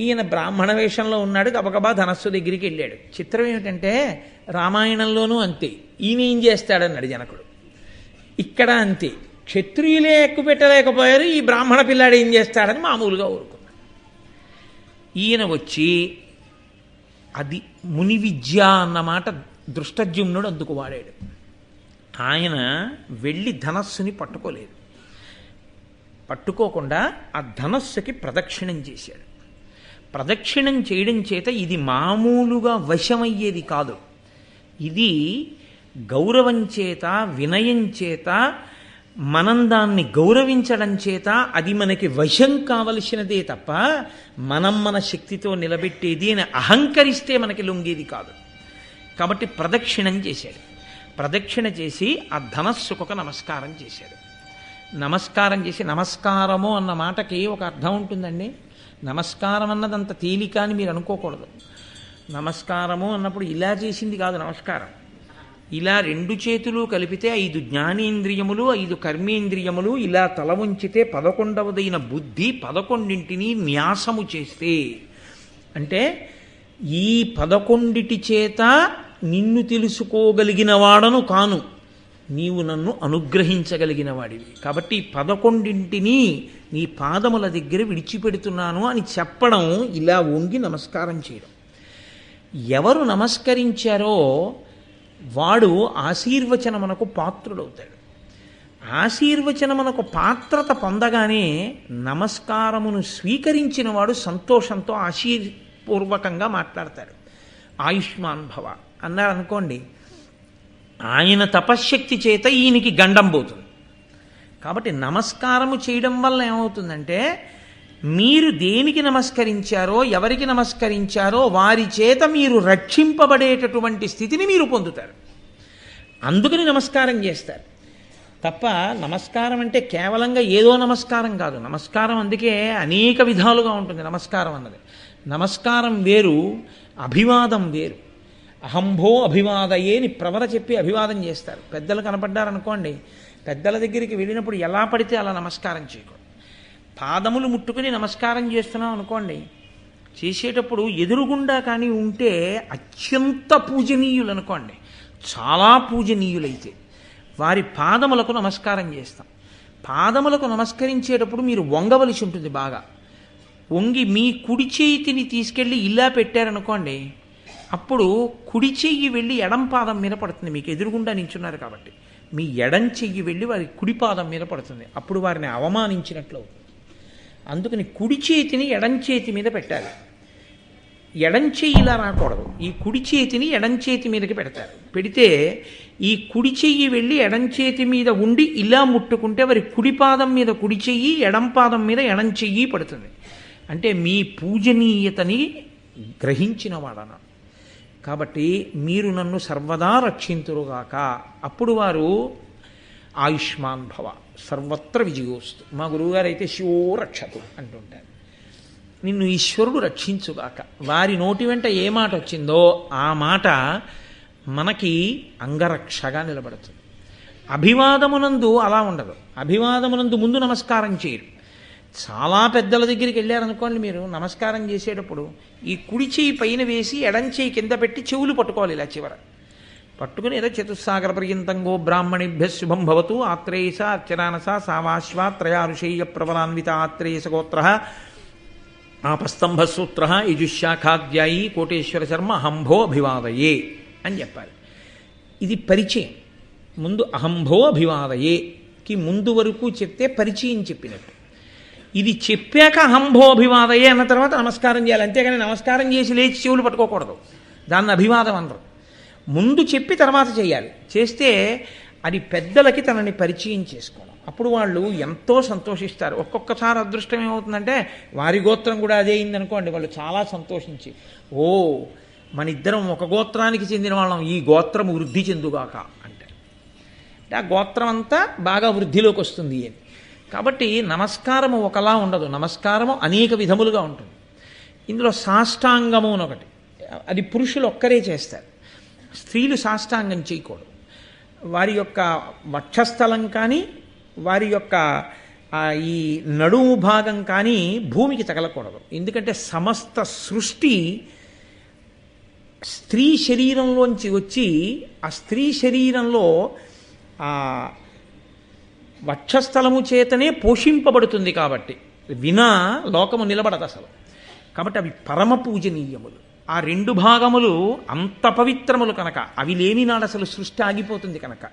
S1: ఈయన బ్రాహ్మణ వేషంలో ఉన్నాడు, గబగబా ధనస్సు దగ్గరికి వెళ్ళాడు. చిత్రం ఏమిటంటే రామాయణంలోనూ అంతే, ఈయన ఏం చేస్తాడన్నాడు జనకుడు. ఇక్కడ అంతే, క్షత్రియులే ఎక్కువ పెట్టలేకపోయారు, ఈ బ్రాహ్మణ పిల్లాడు ఏం చేస్తాడని మామూలుగా ఊరుకున్నాడు. ఈయన వచ్చి అది ముని విద్య అన్నమాట దృష్టజ్యుమ్నుడు అందుకు వాడాడు. ఆయన వెళ్ళి ధనస్సుని పట్టుకోలేదు, పట్టుకోకుండా ఆ ధనస్సుకి ప్రదక్షిణం చేశాడు. ప్రదక్షిణం చేయడం చేత ఇది మామూలుగా వశమయ్యేది కాదు, ఇది గౌరవం చేత వినయం చేత మనం దాన్ని గౌరవించడం చేత అది మనకి వశం కావలసినదే తప్ప మనం మన శక్తితో నిలబెట్టేది అని అహంకరిస్తే మనకి లొంగేది కాదు. కాబట్టి ప్రదక్షిణం చేశాడు. ప్రదక్షిణ చేసి ఆ ధనస్సుకొక నమస్కారం చేశాడు. నమస్కారం చేసి, నమస్కారము అన్న మాటకి ఒక అర్థం ఉంటుందండి. నమస్కారం అన్నది అంత తేలిక అని మీరు అనుకోకూడదు. నమస్కారము అన్నప్పుడు ఇలా చేసింది కాదు నమస్కారం, ఇలా రెండు చేతులు కలిపితే 5 జ్ఞానేంద్రియములు 5 కర్మేంద్రియములు ఇలా తల ఉంచితే 11వదైన బుద్ధి 11ంటిని న్యాసము చేస్తే, అంటే ఈ 11 చేత నిన్ను తెలుసుకోగలిగిన వాడను కాను, నీవు నన్ను అనుగ్రహించగలిగిన వాడివి. కాబట్టి 11ంటిని నీ పాదముల దగ్గర విడిచిపెడుతున్నాను అని చెప్పడం, ఇలా వంగి నమస్కారం చేయడం. ఎవరు నమస్కరించారో వాడు ఆశీర్వచనమునకు పాత్రుడవుతాడు. ఆశీర్వచనమునకు పాత్రత పొందగానే నమస్కారమును స్వీకరించిన వాడు సంతోషంతో ఆశీర్పూర్వకంగా మాట్లాడతాడు. ఆయుష్మాన్ భవ అన్నారనుకోండి, ఆయన తపశ్శక్తి చేత ఈయనకి గండం పోతుంది. కాబట్టి నమస్కారము చేయడం వల్ల ఏమవుతుందంటే, మీరు దేనికి నమస్కరించారో, ఎవరికి నమస్కరించారో వారి చేత మీరు రక్షింపబడేటటువంటి స్థితిని మీరు పొందుతారు. అందుకని నమస్కారం చేస్తారు తప్ప, నమస్కారం అంటే కేవలంగా ఏదో నమస్కారం కాదు. నమస్కారం అందుకే అనేక విధాలుగా ఉంటుంది. నమస్కారం అన్నది, నమస్కారం వేరు, అభివాదం వేరు. అహంభో అభివాదయేని ప్రవర చెప్పి అభివాదం చేస్తారు. పెద్దలు కనపడ్డారనుకోండి, పెద్దల దగ్గరికి వెళ్ళినప్పుడు ఎలా పడితే అలా నమస్కారం చేయకూడదు. పాదములు ముట్టుకుని నమస్కారం చేస్తున్నాం అనుకోండి, చేసేటప్పుడు ఎదురుగుండా కానీ ఉంటే అత్యంత పూజనీయులు అనుకోండి, చాలా పూజనీయులైతే వారి పాదములకు నమస్కారం చేస్తాం. పాదములకు నమస్కరించేటప్పుడు మీరు వంగవలసి ఉంటుంది. బాగా వంగి మీ కుడి చేతిని తీసుకెళ్ళి ఇలా పెట్టారనుకోండి, అప్పుడు కుడి చెయ్యి వెళ్ళి ఎడం పాదం మీద పడుతుంది. మీకు ఎదురుగుండా నించున్నారు కాబట్టి మీ ఎడం చెయ్యి వెళ్ళి వారి కుడి పాదం మీద పడుతుంది. అప్పుడు వారిని అవమానించినట్లు అవుతుంది. అందుకని కుడి చేతిని ఎడం చేతి మీద పెట్టాలి. ఎడం చెయ్యి ఇలా రాకూడదు, ఈ కుడి చేతిని ఎడం చేతి మీదకి పెడతారు. పెడితే ఈ కుడి చెయ్యి వెళ్ళి ఎడం చేతి మీద ఉండి ఇలా ముట్టుకుంటే వారి కుడి పాదం మీద కుడి చెయ్యి, ఎడం పాదం మీద ఎడం చెయ్యి పడుతుంది. అంటే మీ పూజనీయతని గ్రహించిన వాడన. కాబట్టి మీరు నన్ను సర్వదా రక్షింతురుగాక. అప్పుడు వారు ఆయుష్మాన్ భవ సర్వత్ర విజయోస్తు. మా గురువుగారు అయితే శివో రక్షతు అంటుంటారు. నిన్ను ఈశ్వరుడు రక్షించుగాక. వారి నోటి వెంట ఏ మాట వచ్చిందో ఆ మాట మనకి అంగరక్షగా నిలబడుతుంది. అభివాదమునందు అలా ఉండదు. అభివాదమునందు ముందు నమస్కారం చేయరు. చాలా పెద్దల దగ్గరికి వెళ్ళారనుకోండి, మీరు నమస్కారం చేసేటప్పుడు ఈ కుడి చేయి పైన వేసి ఎడం చేయి కింద పెట్టి చెవులు పట్టుకోవాలి, ఇలా చివర పట్టుకుని ఏదో చతుస్సాగర పర్యంతంగో బ్రాహ్మణిభ్య శుభం భవతు ఆత్రేయస అర్చనానస సావాశ్వా త్రయారుషేయ ప్రబలాన్విత ఆత్రేయస గోత్ర ఆపస్తంభ సూత్ర యజుశాఖాధ్యాయీ కోటేశ్వర శర్మ అహంభో అభివాదయే అని చెప్పాలి. ఇది పరిచయం. ముందు అహంభో అభివాదయేకి ముందు వరకు చెప్తే పరిచయం చెప్పినట్టు. ఇది చెప్పాక అహంభో అభివాదయే అన్న తర్వాత నమస్కారం చేయాలి. అంతేగాని నమస్కారం చేసి లేచి చెవులు పట్టుకోకూడదు. దాన్ని అభివాదం అనరు. ముందు చెప్పి తర్వాత చేయాలి. చేస్తే అది పెద్దలకి తనని పరిచయం చేసుకోవడం. అప్పుడు వాళ్ళు ఎంతో సంతోషిస్తారు. ఒక్కొక్కసారి అదృష్టం ఏమవుతుందంటే వారి గోత్రం కూడా అదే అయిందనుకోండి, వాళ్ళు చాలా సంతోషించి, ఓ మన ఇద్దరం ఒక గోత్రానికి చెందిన వాళ్ళం, ఈ గోత్రం వృద్ధి చెందుగాక అంటారు. అంటే ఆ గోత్రం అంతా బాగా వృద్ధిలోకి వస్తుంది అని. కాబట్టి నమస్కారము ఒకలా ఉండదు. నమస్కారము అనేక విధములుగా ఉంటుంది. ఇందులో సాష్టాంగము అని ఒకటి, అది పురుషులు ఒక్కరే చేస్తారు. స్త్రీలు సాష్టాంగం చేయకూడదు. వారి యొక్క వక్షస్థలం కానీ వారి యొక్క ఈ నడుము భాగం కానీ భూమికి తగలకూడదు. ఎందుకంటే సమస్త సృష్టి స్త్రీ శరీరంలోంచి వచ్చి ఆ స్త్రీ శరీరంలో ఆ వక్షస్థలము చేతనే పోషింపబడుతుంది. కాబట్టి వినా లోకము నిలబడదు అసలు. కాబట్టి అవి పరమ పూజనీయములు. ఆ రెండు భాగములు అంత పవిత్రములు కనుక, అవి లేని నాడు అసలు సృష్టి ఆగిపోతుంది కనుక,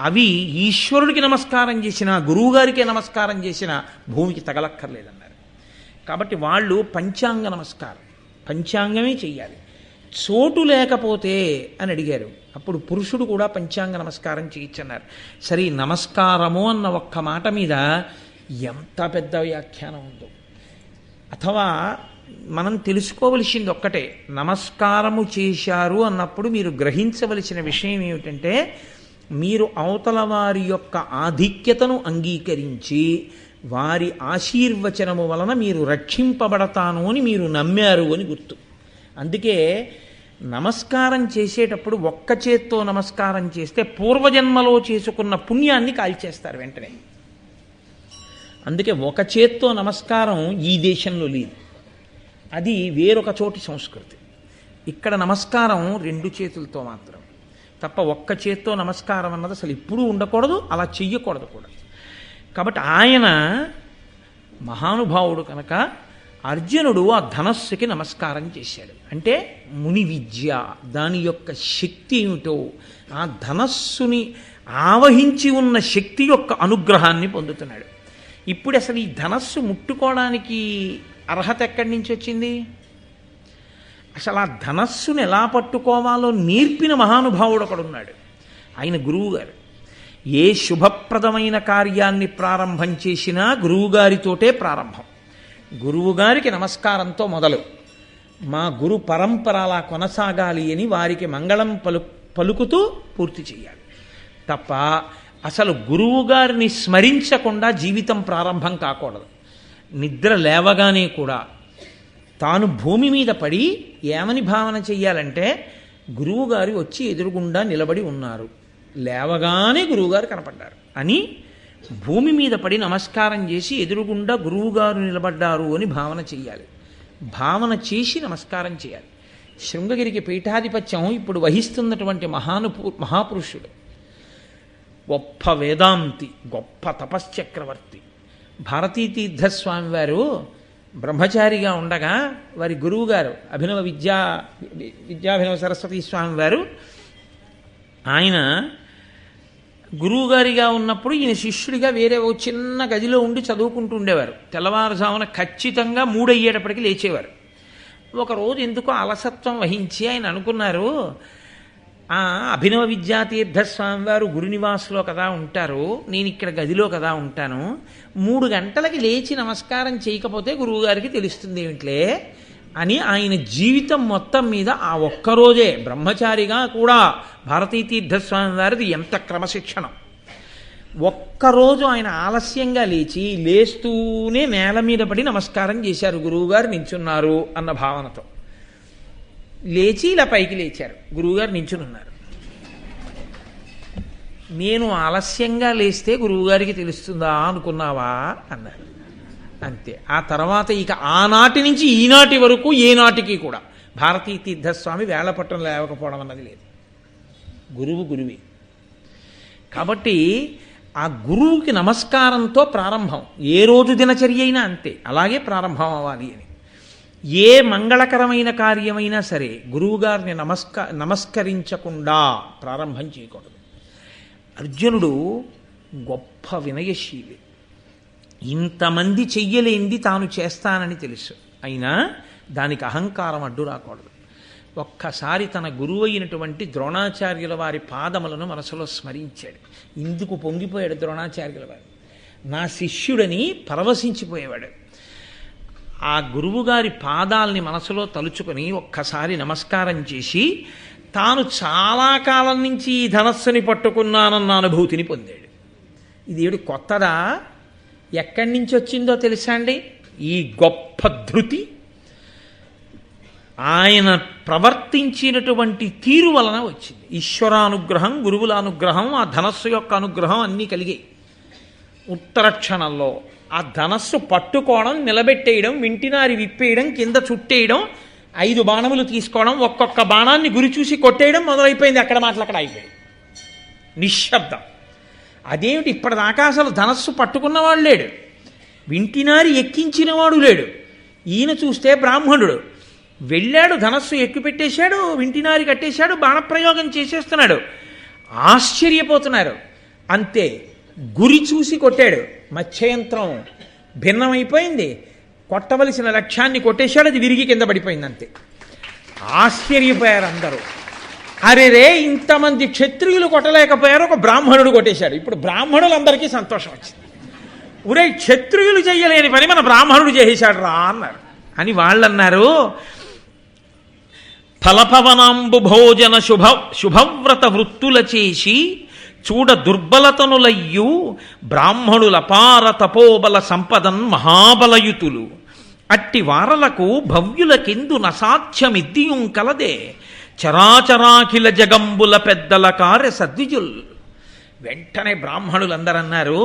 S1: అవి ఈశ్వరుడికి నమస్కారం చేసిన, గురువుగారికే నమస్కారం చేసిన భూమికి తగలక్కర్లేదన్నారు. కాబట్టి వాళ్ళు పంచాంగ నమస్కారం, పంచాంగమే చెయ్యాలి. చోటు లేకపోతే అని అడిగారు. అప్పుడు పురుషుడు కూడా పంచాంగ నమస్కారం చేయొచ్చన్నారు. సరే, నమస్కారము అన్న ఒక్క మాట మీద ఎంత పెద్ద వ్యాఖ్యానం ఉందో. అథవా మనం తెలుసుకోవలసింది ఒక్కటే, నమస్కారము చేశారు అన్నప్పుడు మీరు గ్రహించవలసిన విషయం ఏమిటంటే, మీరు అవతల వారి యొక్క ఆధిక్యతను అంగీకరించి వారి ఆశీర్వచనము వలన మీరు రక్షింపబడతాను అని మీరు నమ్మారు అని గుర్తు. అందుకే నమస్కారం చేసేటప్పుడు ఒక్క చేత్తో నమస్కారం చేస్తే పూర్వజన్మలో చేసుకున్న పుణ్యాన్ని కాల్చేస్తారు వెంటనే. అందుకే ఒక చేత్తో నమస్కారం ఈ దేశంలో లేదు, అది వేరొక చోటి సంస్కృతి. ఇక్కడ నమస్కారం రెండు చేతులతో మాత్రం తప్ప ఒక్క చేత్తో నమస్కారం అన్నది అసలు ఎప్పుడూ ఉండకూడదు, అలా చెయ్యకూడదు కూడా. కాబట్టి ఆయన మహానుభావుడు కనుక అర్జునుడు ఆ ధనస్సుకి నమస్కారం చేశాడు. అంటే ముని విద్య, దాని యొక్క శక్తి ఏమిటో, ఆ ధనస్సుని ఆవహించి ఉన్న శక్తి యొక్క అనుగ్రహాన్ని పొందుతున్నాడు. ఇప్పుడు అసలు ఈ ధనస్సు ముట్టుకోవడానికి అర్హత ఎక్కడి నుంచి వచ్చింది? అసలు ఆ ధనస్సును ఎలా పట్టుకోవాలో నేర్పిన మహానుభావుడు ఒకడున్నాడు, ఆయన గురువుగారు. ఏ శుభప్రదమైన కార్యాన్ని ప్రారంభం చేసినా గురువుగారితోటే ప్రారంభం. గురువుగారికి నమస్కారంతో మొదలు. మా గురు పరంపర అలా కొనసాగాలి అని వారికి మంగళం పలుకుతూ పూర్తి చేయాలి తప్ప అసలు గురువుగారిని స్మరించకుండా జీవితం ప్రారంభం కాకూడదు. నిద్ర లేవగానే కూడా తాను భూమి మీద పడి ఏమని భావన చెయ్యాలంటే, గురువుగారు వచ్చి ఎదురుగుండా నిలబడి ఉన్నారు, లేవగానే గురువుగారు కనపడ్డారు అని భూమి మీద పడి నమస్కారం చేసి ఎదురుగుండా గురువుగారు నిలబడ్డారు అని భావన చెయ్యాలి. భావన చేసి నమస్కారం చేయాలి. శృంగగిరికి పీఠాధిపత్యం ఇప్పుడు వహిస్తున్నటువంటి మహాపురుషుడు, గొప్ప వేదాంతి, గొప్ప తపశ్చక్రవర్తి భారతీతీర్థస్వామి వారు బ్రహ్మచారిగా ఉండగా వారి గురువుగారు విద్యాభినవ సరస్వతీ స్వామి వారు, ఆయన గురువుగారిగా ఉన్నప్పుడు ఈయన శిష్యుడిగా వేరే ఓ చిన్న గదిలో ఉండి చదువుకుంటూ ఉండేవారు. తెల్లవారుజామున ఖచ్చితంగా 3 అయ్యేటప్పటికి లేచేవారు. ఒకరోజు ఎందుకో అలసత్వం వహించి ఆయన అనుకున్నారు, అభినవ విద్యాతీర్థస్వామి వారు గురునివాసులో కదా ఉంటారు, నేను ఇక్కడ గదిలో కదా ఉంటాను, 3 గంటలకి లేచి నమస్కారం చేయకపోతే గురువుగారికి తెలుస్తుంది ఏమిట్లే అని ఆయన జీవితం మొత్తం మీద ఆ ఒక్కరోజే బ్రహ్మచారిగా కూడా భారతీతీర్థస్వామి వారిది ఎంత క్రమశిక్షణం. ఒక్కరోజు ఆయన ఆలస్యంగా లేస్తూనే నేల మీద పడి నమస్కారం చేశారు, గురువుగారు నించున్నారు అన్న భావనతో. లేచి ఇలా పైకి లేచారు, గురువుగారు నించునున్నారు. నేను ఆలస్యంగా లేస్తే గురువుగారికి తెలుస్తుందా అనుకున్నావా అన్నారు. అంతే. ఆ తర్వాత ఇక ఆనాటి నుంచి ఈనాటి వరకు ఏనాటికి కూడా భారతీ తీర్థస్వామి వేళపట్టం లేవకపోవడం అన్నది లేదు. గురువు గురువే. కాబట్టి ఆ గురువుకి నమస్కారంతో ప్రారంభం. ఏ రోజు దినచర్య అయినా అంతే, అలాగే ప్రారంభం అవ్వాలి అని. ఏ మంగళకరమైన కార్యమైనా సరే గురువుగారిని నమస్కరించకుండా ప్రారంభం చేయకూడదు. అర్జునుడు గొప్ప వినయశీలి. ఇంతమంది చెయ్యలేంది తాను చేస్తానని తెలుసు, అయినా దానికి అహంకారం అడ్డు రాకూడదు. ఒక్కసారి తన గురువు అయినటువంటి ద్రోణాచార్యుల వారి పాదములను మనసులో స్మరించాడు. ఇందుకు పొంగిపోయాడు ద్రోణాచార్యుల వారు. నా శిష్యుడని పరవశించిపోయేవాడు. ఆ గురువుగారి పాదాలని మనసులో తలుచుకొని ఒక్కసారి నమస్కారం చేసి తాను చాలా కాలం నుంచి ఈ ధనస్సుని పట్టుకున్నానన్న అనుభూతిని పొందాడు. ఇదేడు కొత్తదా? ఎక్కడి నుంచి వచ్చిందో తెలుసా అండి? ఈ గొప్ప ధృతి ఆయన ప్రవర్తించినటువంటి తీరు వలన వచ్చింది. ఈశ్వరానుగ్రహం, గురువుల అనుగ్రహం, ఆ ధనస్సు యొక్క అనుగ్రహం అన్నీ కలిగాయి. ఉత్తర క్షణంలో ఆ ధనస్సు పట్టుకోవడం, నిలబెట్టేయడం, వింటినారి విప్పేయడం, కింద చుట్టేయడం, 5 బాణములు తీసుకోవడం, ఒక్కొక్క బాణాన్ని గురి చూసి కొట్టేయడం మొదలైపోయింది. అక్కడ మాటలు అక్కడ అయిపోయాయి. నిశ్శబ్దం. అదేమిటి, ఇప్పటిదాకా అసలు ధనస్సు పట్టుకున్నవాడు లేడు, వింటినారి ఎక్కించినవాడు లేడు. ఈయన చూస్తే బ్రాహ్మణుడు వెళ్ళాడు, ధనస్సు ఎక్కుపెట్టేశాడు, వింటినారి కట్టేశాడు, బాణప్రయోగం చేసేస్తున్నాడు. ఆశ్చర్యపోతున్నారు. అంతే, గురి చూసి కొట్టాడు. మత్స్యయంత్రం భిన్నమైపోయింది. కొట్టవలసిన లక్ష్యాన్ని కొట్టేశాడు, అది విరిగి కింద పడిపోయింది. అంతే. ఆశ్చర్యపోయారు అందరూ. అరెరే, ఇంతమంది క్షత్రియులు కొట్టలేకపోయారు, ఒక బ్రాహ్మణుడు కొట్టేశాడు. ఇప్పుడు బ్రాహ్మణులందరికీ సంతోషం వచ్చింది. ఒరే, క్షత్రియులు చెయ్యలేని పని మన బ్రాహ్మణుడు చేసేశాడు రా అన్నారు. అని వాళ్ళన్నారు, ఫలపవనాంబు భోజన శుభవ్రత వృత్తుల చేసి చూడ దుర్బలతనులయ్యు బ్రాహ్మణుల పార తపోబల సంపదన్ మహాబలయుతులు అట్టి వారలకు భవ్యులకెందు నసాధ్యమిద్దియుం కలదే చరాచరాఖిల జగంబుల పెద్దల కార్య సద్విజుల్. వెంటనే బ్రాహ్మణులందరన్నారు,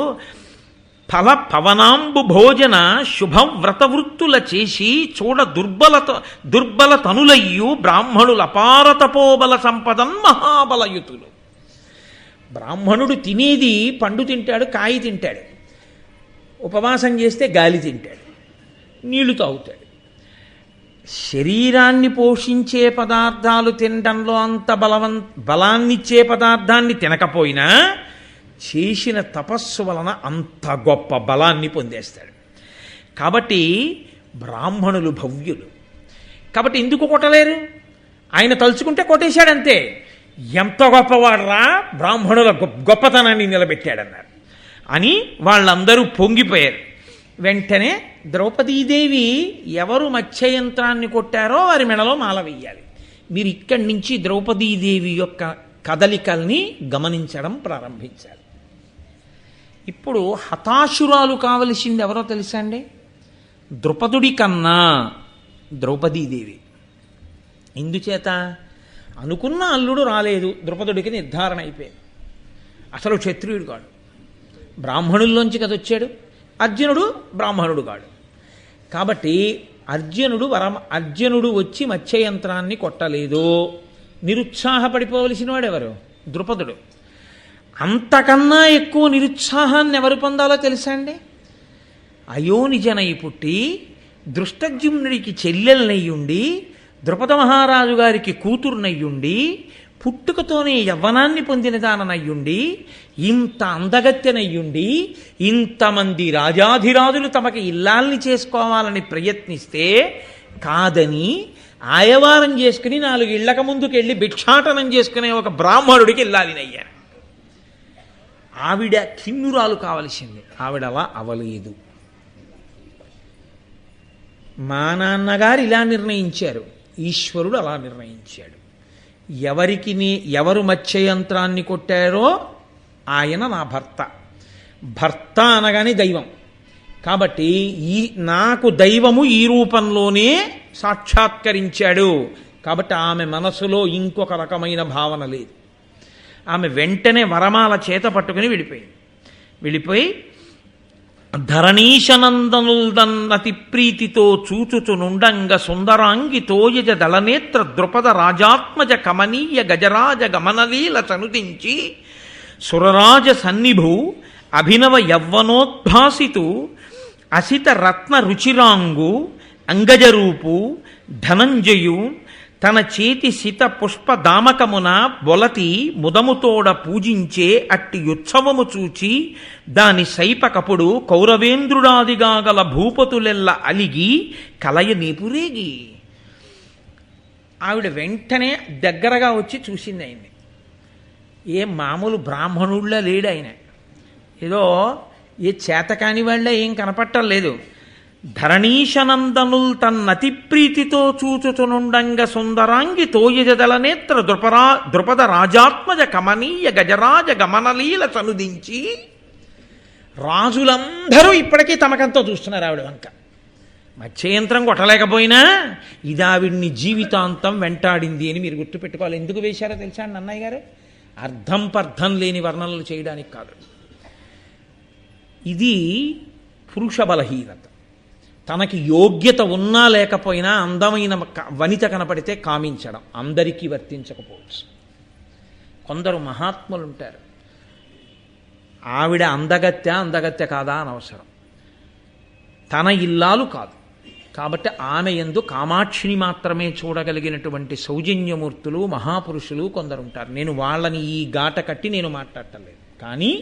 S1: ఫల పవనాంబు భోజన శుభవ్రతవృత్తుల చేసి చూడ దుర్బల తనులయ్యు బ్రాహ్మణుల అపార తపోబల సంపదన్ మహాబలయుతులు. బ్రాహ్మణుడు తినేది పండు తింటాడు, కాయ తింటాడు, ఉపవాసం చేస్తే గాలి తింటాడు, నీళ్లు తాగుతాడు. శరీరాన్ని పోషించే పదార్థాలు తినడంలో అంత బలాన్నిచ్చే పదార్థాన్ని తినకపోయినా చేసిన తపస్సు వలన అంత గొప్ప బలాన్ని పొందేస్తాడు. కాబట్టి బ్రాహ్మణులు భవ్యులు. కాబట్టి ఎందుకు కొట్టలేరు? ఆయన తలుచుకుంటే కొట్టేశాడంతే. ఎంత గొప్పవాడరా, బ్రాహ్మణుల గొప్పతనాన్ని నిలబెట్టాడన్నారు అని వాళ్ళందరూ పొంగిపోయారు. వెంటనే ద్రౌపదీదేవి ఎవరు మత్స్యయంత్రాన్ని కొట్టారో వారి మెడలో మాల వెయ్యాలి. మీరు ఇక్కడి నుంచి ద్రౌపదీదేవి యొక్క కదలికల్ని గమనించడం ప్రారంభించాలి. ఇప్పుడు హతాశురాలు కావలసింది ఎవరో తెలుసా అండి? ద్రుపదుడి కన్నా ద్రౌపదీదేవి. ఇందుచేత అనుకున్న అల్లుడు రాలేదు, ద్రుపదుడికి నిర్ధారణ అయిపోయింది. అసలు క్షత్రియుడు కాడు, బ్రాహ్మణుల్లోంచి కదా వచ్చాడు. అర్జునుడు బ్రాహ్మణుడు కాడు. కాబట్టి అర్జునుడు వచ్చి మత్స్యయంత్రాన్ని కొట్టలేదు. నిరుత్సాహపడిపోవలసిన వాడు ఎవరు? ద్రుపదుడు. అంతకన్నా ఎక్కువ నిరుత్సాహాన్ని ఎవరు పొందాలో తెలుసా అండి? అయోనిజనై పుట్టి దృష్టజ్యుమ్నుడికి చెల్లెలనయ్యుండి ద్రుపద మహారాజు గారికి కూతురునయ్యుండి పుట్టుకతోనే యవ్వనాన్ని పొందిన దాననయ్యుండి ఇంత అందగత్తెనయ్యుండి ఇంతమంది రాజాధిరాజులు తమకి ఇల్లాల్ని చేసుకోవాలని ప్రయత్నిస్తే కాదని ఆయవారం చేసుకుని 4 ఇళ్లక ముందుకెళ్ళి భిక్షాటనం చేసుకునే ఒక బ్రాహ్మణుడికి ఇల్లాలినయ్యారు. ఆవిడ కిన్నురాలు కావలసింది, ఆవిడ అలా అవలేదు. మా నాన్నగారు ఇలా నిర్ణయించారు, ఈశ్వరుడు అలా నిర్ణయించాడు. ఎవరు మత్స్యయంత్రాన్ని కొట్టారో ఆయన నా భర్త. భర్త అనగానే దైవం. కాబట్టి నాకు దైవము ఈ రూపంలోనే సాక్షాత్కరించాడు. కాబట్టి ఆమె మనసులో ఇంకొక రకమైన భావన లేదు. ఆమె వెంటనే వరమాల చేత పట్టుకుని వెళ్ళిపోయి ధరణీశనందనుల్దన్నతి ప్రీతితో చూచుచునుండంగ సుందరాంగి తోయజ దళనేత్ర ద్రుపద రాజాత్మజ కమనీయ గజరాజ గమనలీల చనుదించి సురరాజ సన్నిభు అభినవ యవ్వనోద్భాసితు అసిత రత్న రుచిరాంగు అంగజరూపు ధనంజయు తన చేతి సిత పుష్ప దామకమున బొలతి ముదముతోడ పూజించే అట్టి ఉత్సవము చూచి దాని సైపకపుడు కౌరవేంద్రుడాదిగా గల భూపతులెల్ల అలిగి కలయ నీపురేగి. ఆవిడ వెంటనే దగ్గరగా వచ్చి చూసింది ఆయన్ని. ఏం మామూలు బ్రాహ్మణుళ్ళ లేడు ఆయన, ఏదో ఏ చేతకాని వాళ్ళ ఏం కనపట్టం లేదు. ధరణీశనందనుల్ తన్నతి ప్రీతితో చూచుచునుండంగ సుందరాంగి తోయజదల నేత్ర ద్రుపద రాజాత్మజ కమనీయ గజరాజ గమనలీల చనుదించి. రాజులందరూ ఇప్పటికీ తమకంతో చూస్తున్నారు ఆవిడ వంక. మత్స్యయంత్రం కొట్టలేకపోయినా ఇది ఆవిడ్ని జీవితాంతం వెంటాడింది అని మీరు గుర్తుపెట్టుకోవాలి. ఎందుకు వేశారో తెలుసా అండి అన్నయ్య గారు? అర్థం పర్థం లేని వర్ణనలు చేయడానికి కాదు. ఇది పురుష బలహీనత. తనకి యోగ్యత ఉన్నా లేకపోయినా అందమైన వనిత కనపడితే కామించడం అందరికీ వర్తించకపోవచ్చు. కొందరు మహాత్ములు ఉంటారు, ఆవిడ అందగత్య కాదా అనవసరం, తన ఇల్లాలు కాదు కాబట్టి ఆమె యందు కామాక్షిని మాత్రమే చూడగలిగినటువంటి సౌజన్యమూర్తులు మహాపురుషులు కొందరు ఉంటారు. నేను వాళ్ళని ఈ గాట కట్టి నేను మాట్లాడటలేదు, కానీ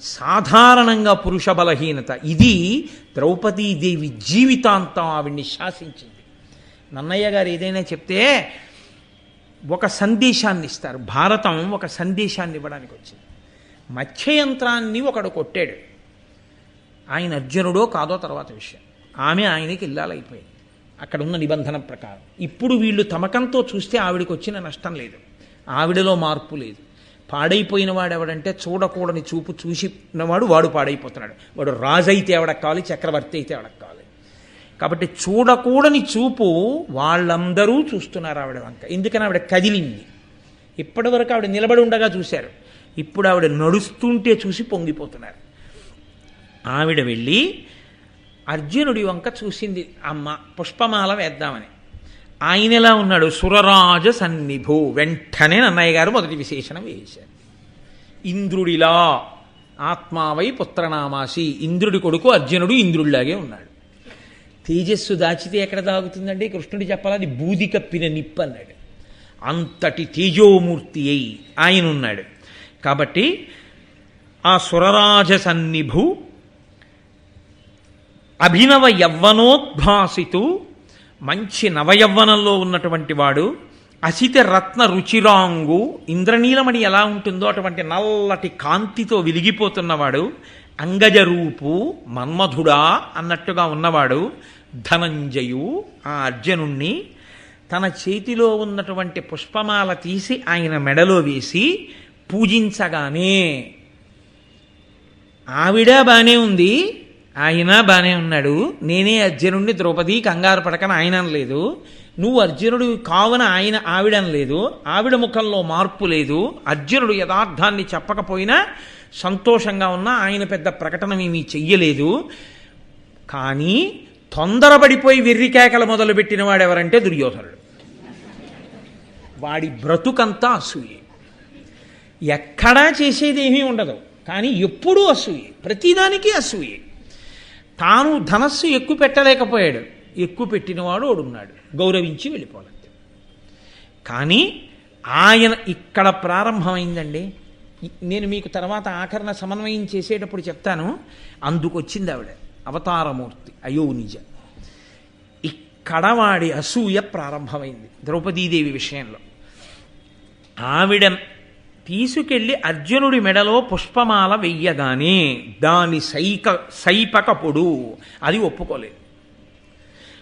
S1: సాధారణంగా పురుష బలహీనత ఇది ద్రౌపదీదేవి జీవితాంతం ఆవిడ్ని శాసించింది. నన్నయ్య గారు ఏదైనా చెప్తే ఒక సందేశాన్ని ఇస్తారు. భారతం ఒక సందేశాన్ని ఇవ్వడానికి వచ్చింది. మత్స్యయంత్రాన్ని ఒకడు కొట్టాడు, ఆయన అర్జునుడో కాదో తర్వాత విషయం. ఆమె ఆయనకి ఇల్లాలైపోయింది అక్కడ ఉన్న నిబంధన ప్రకారం. ఇప్పుడు వీళ్ళు తమకంతో చూస్తే ఆవిడికి వచ్చిన నష్టం లేదు, ఆవిడలో మార్పు లేదు. పాడైపోయిన వాడు ఎవడంటే చూడకూడని చూపు చూసినవాడు వాడు పాడైపోతున్నాడు. వాడు రాజు అయితే ఎవడకు కావాలి, చక్రవర్తి అయితే ఎవడకు కావాలి. కాబట్టి చూడకూడని చూపు వాళ్ళందరూ చూస్తున్నారు ఆవిడ వంక. ఎందుకని ఆవిడ కదిలింది. ఇప్పటి వరకు ఆవిడ నిలబడి ఉండగా చూశారు, ఇప్పుడు ఆవిడ నడుస్తుంటే చూసి పొంగిపోతున్నారు. ఆవిడ వెళ్ళి అర్జునుడి వంక చూసింది, అమ్మ పుష్పమాల వేద్దామని. ఆయన ఎలా ఉన్నాడు? సురరాజ సన్నిభు. వెంటనే నన్నయ్య గారు మొదటి విశేషణం వేశారు. ఇంద్రుడిలా ఆత్మావై పుత్రనామాసి. ఇంద్రుడి కొడుకు అర్జునుడు ఇంద్రుడిలాగే ఉన్నాడు. తేజస్సు దాచితే ఎక్కడ దాగుతుందండి? కృష్ణుడు చెప్పాలి, అది బూది కప్పిన నిప్పు అన్నాడు. అంతటి తేజోమూర్తి అయి ఆయన ఉన్నాడు. కాబట్టి ఆ సురరాజ సన్నిభు అభినవ యవ్వనోద్భాసితు, మంచి నవయవ్వనంలో ఉన్నటువంటి వాడు. అసిత రత్న రుచిరాంగు, ఇంద్రనీలమణి ఎలా ఉంటుందో అటువంటి నల్లటి కాంతితో వెలిగిపోతున్నవాడు. అంగజరూపు, మన్మధుడా అన్నట్టుగా ఉన్నవాడు. ధనంజయు, ఆ అర్జునుణ్ణి తన చేతిలో ఉన్నటువంటి పుష్పమాల తీసి ఆయన మెడలో వేసి పూజించగానే ఆవిడ బానే ఉంది, ఆయన బానే ఉన్నాడు. నేనే అర్జునుడిని ద్రౌపది కంగారు పడకని ఆయన లేదు, నువ్వు అర్జునుడు కావున ఆయన ఆవిడన లేదు, ఆవిడ ముఖంలో మార్పు లేదు. అర్జునుడు యథార్థాన్ని చెప్పకపోయినా సంతోషంగా ఉన్నా ఆయన పెద్ద ప్రకటనమేమీ చెయ్యలేదు. కానీ తొందరపడిపోయి వెర్రికేకలు మొదలుపెట్టిన వాడు ఎవరంటే దుర్యోధనుడు. వాడి బ్రతుకంతా అసూయే, ఎక్కడా చేసేది ఏమీ ఉండదు, కానీ ఎప్పుడూ అసూయే, ప్రతిదానికి అసూయే. తాను ధనస్సు ఎక్కువ పెట్టలేకపోయాడు, ఎక్కువ పెట్టినవాడు ఓడున్నాడు, గౌరవించి వెళ్ళిపోలేదు. కానీ ఆయన ఇక్కడ ప్రారంభమైందండి. నేను మీకు తర్వాత ఆఖరణ సమన్వయం చేసేటప్పుడు చెప్తాను. అందుకొచ్చింది ఆవిడ అవతారమూర్తి అయోనిజ. ఇక్కడ వాడి అసూయ ప్రారంభమైంది ద్రౌపదీదేవి విషయంలో. ఆవిడ తీసుకెళ్ళి అర్జునుడి మెడలో పుష్పమాల వెయ్యగానే దాని సైపకపుడు అది ఒప్పుకోలేదు.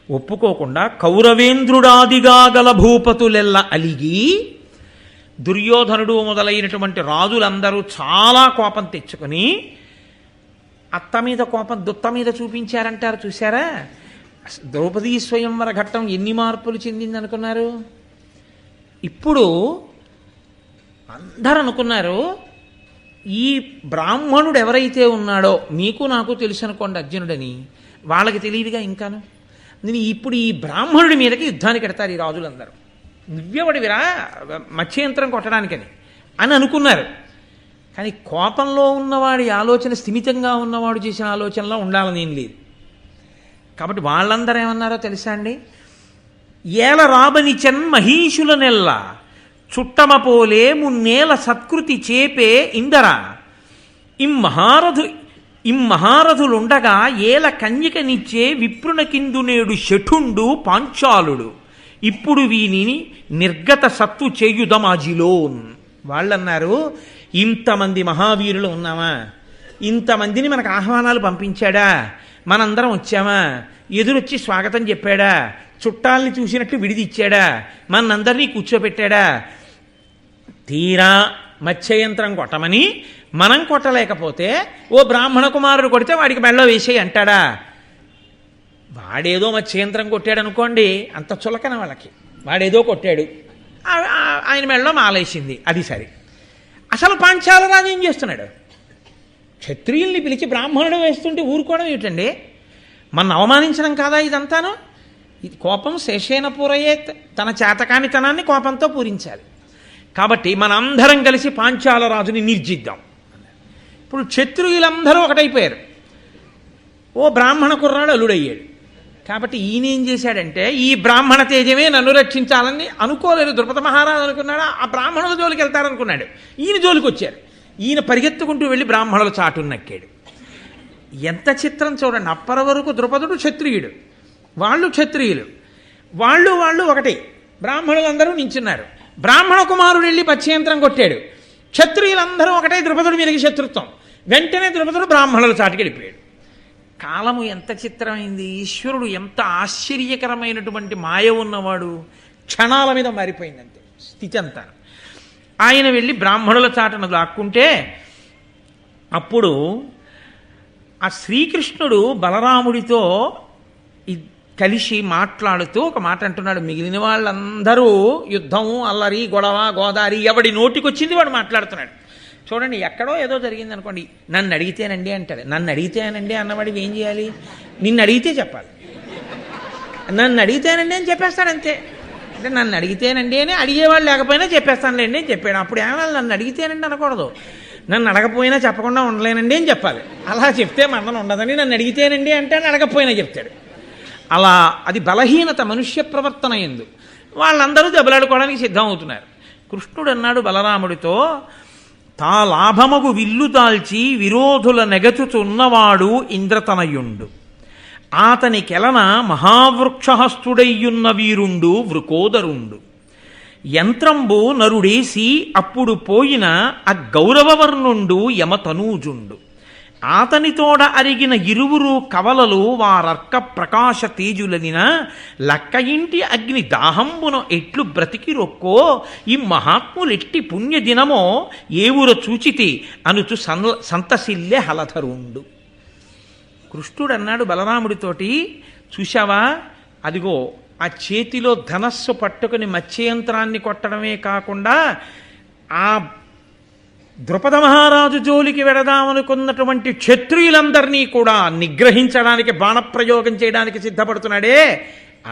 S1: ఒప్పుకోకుండా కౌరవేంద్రుడాదిగా గల భూపతులెల్ల అలిగి, దుర్యోధనుడు మొదలైనటువంటి రాజులందరూ చాలా కోపం తెచ్చుకొని అత్త మీద కోపం దుత్త మీద చూపించారంటారు చూసారా? ద్రౌపదీ స్వయంవర ఘట్టం ఎన్ని మార్పులు చెందిందనుకున్నారు? ఇప్పుడు అందరూ అనుకున్నారు ఈ బ్రాహ్మణుడు ఎవరైతే ఉన్నాడో మీకు నాకు తెలుసు అనుకోండి అర్జునుడని, వాళ్ళకి తెలియదుగా ఇంకాను. ఇప్పుడు ఈ బ్రాహ్మణుడి మీదకి యుద్ధానికి ఎడతారు ఈ రాజులందరూ. నువ్వెవడివిరా మత్స్యయంత్రం కొట్టడానికని అని అనుకున్నారు. కానీ కోపంలో ఉన్నవాడి ఆలోచన స్థిమితంగా ఉన్నవాడు చేసిన ఆలోచనలో ఉండాలని ఏం లేదు. కాబట్టి వాళ్ళందరూ ఏమన్నారో తెలుసా అండి? ఏల రాబనిచన్ మహీషుల నెల్ల చుట్టమపోలే మున్నేల సత్కృతి చేపే ఇందర ఇమ్మహారథులుండగా ఏల కన్యకనిచ్చే విప్రున కిందు నేడు శఠుండు పాంచాలుడు ఇప్పుడు వీనిని నిర్గత సత్తు చేయుదమాజిలోన్. వాళ్ళన్నారు, ఇంతమంది మహావీరులు ఉన్నామా, ఇంతమందిని మనకు ఆహ్వానాలు పంపించాడా, మనందరం వచ్చామా, ఎదురొచ్చి స్వాగతం చెప్పాడా, చుట్టాలని చూసినట్టు విడిదిచ్చాడా, మనందరినీ కూర్చోబెట్టాడా, తీరా మత్స్యయంత్రం కొట్టమని మనం కొట్టలేకపోతే ఓ బ్రాహ్మణ కుమారుడు కొడితే వాడికి మెళ్ళో వేసేయి అంటాడా? వాడేదో మత్స్యయంత్రం కొట్టాడు అనుకోండి, అంత చులకన వాళ్ళకి. వాడేదో కొట్టాడు, ఆయన మెళ్ళో మాలేసింది, అది సరే. అసలు పాంచాల రాజు ఏం చేస్తున్నాడు? క్షత్రియుల్ని పిలిచి బ్రాహ్మణుడు వేస్తుంటే ఊరుకోవడం ఏమిటండి? మన అవమానించడం కాదా ఇదంతాను? ఇది కోపం శేషేన పూరయ్యే, తన చేతకానితనాన్ని కోపంతో పూరించాలి. కాబట్టి మనందరం కలిసి పాంచాల రాజుని నిర్జిద్దాం. ఇప్పుడు క్షత్రియులందరూ ఒకటైపోయారు. ఓ బ్రాహ్మణ కుర్రాడు అల్లుడయ్యాడు. కాబట్టి ఈయన ఏం చేశాడంటే, ఈ బ్రాహ్మణ తేజమే నన్ను రక్షించాలని అనుకోలేదు ద్రుపద మహారాజు. అనుకున్నాడా? ఆ బ్రాహ్మణుల జోలికి వెళ్తారనుకున్నాడు. ఈయన జోలికి వచ్చారు. ఈయన పరిగెత్తుకుంటూ వెళ్ళి బ్రాహ్మణుల చాటును నక్కాడు. ఎంత చిత్రం చూడండి. అప్పటి వరకు ద్రుపదుడు క్షత్రియుడు, వాళ్ళు క్షత్రియులు, వాళ్ళు ఒకటి. బ్రాహ్మణులందరూ నించున్నారు. బ్రాహ్మణ కుమారుడు వెళ్ళి మత్స్యయంత్రం కొట్టాడు. క్షత్రియులందరూ ఒకటే ద్రుపదుడి మీదకి శత్రుత్వం. వెంటనే ద్రుపదుడు బ్రాహ్మణుల చాటుకి వెళ్ళిపోయాడు. కాలము ఎంత చిత్రమైంది! ఈశ్వరుడు ఎంత ఆశ్చర్యకరమైనటువంటి మాయ ఉన్నవాడు! క్షణాల మీద మారిపోయిందంతే స్థితి అంతా. ఆయన వెళ్ళి బ్రాహ్మణుల చాటును దాక్కుంటే అప్పుడు ఆ శ్రీకృష్ణుడు బలరాముడితో కలిసి మాట్లాడుతూ ఒక మాట అంటున్నాడు. మిగిలిన వాళ్ళందరూ యుద్ధము, అల్లరి, గొడవ, గోదారి, ఎవడి నోటికొచ్చింది వాడు మాట్లాడుతున్నాడు. చూడండి, ఎక్కడో ఏదో జరిగింది అనుకోండి, నన్ను అడిగితేనండి అంటాడు. నన్ను అడిగితేనండి అన్నవాడివి ఏం చేయాలి? నిన్ను అడిగితే చెప్పాలి. నన్ను అడిగితేనండి అని చెప్పేస్తాడు అంతే. అంటే నన్ను అడిగితేనండి అని అడిగేవాళ్ళు లేకపోయినా చెప్పేస్తానులేండి అని చెప్పాడు. అప్పుడు ఏమన్నా నన్ను అడిగితేనండి అనకూడదు, నన్ను అడగపోయినా చెప్పకుండా ఉండలేనండి అని చెప్పాలి. అలా చెప్తే మరణం ఉండదని నన్ను అడిగితేనండి అంటే అడగపోయినా చెప్తాడు. అలా అది బలహీనత మనుష్య ప్రవర్తన ఎందు. వాళ్ళందరూ దెబ్బలాడుకోవడానికి సిద్ధం అవుతున్నారు. కృష్ణుడు అన్నాడు బలరాముడితో, తా లాభమగు విల్లు దాల్చి విరోధుల నెగచుచున్నవాడు ఇంద్రతనయుండు, ఆతనికెలన మహావృక్షహస్తుడయ్యున్న వీరుండు వృకోదరుండు, యంత్రంబు నరుడేసి అప్పుడు పోయిన అగౌరవవర్ణుండు యమతనూజుండు, ఆతనితోడ అరిగిన ఇరువురు కవలలు వారర్క ప్రకాశ తేజులనిన లక్క ఇంటి అగ్ని దాహంబున ఎట్లు బ్రతికి రొక్కో ఈ మహాత్ములెట్టి పుణ్యదినమో ఏవుర చూచితి అనుచు సంతసిల్లె హలధరుండు. కృష్ణుడు అన్నాడు బలరాముడితోటి, చూశావా, అదిగో ఆ చేతిలో ధనస్సు పట్టుకుని మత్స్యయంత్రాన్ని కొట్టడమే కాకుండా ఆ ద్రుపద మహారాజు జోలికి వెడదామనుకున్నటువంటి క్షత్రియులందరినీ కూడా నిగ్రహించడానికి, బాణప్రయోగం చేయడానికి సిద్ధపడుతున్నాడే,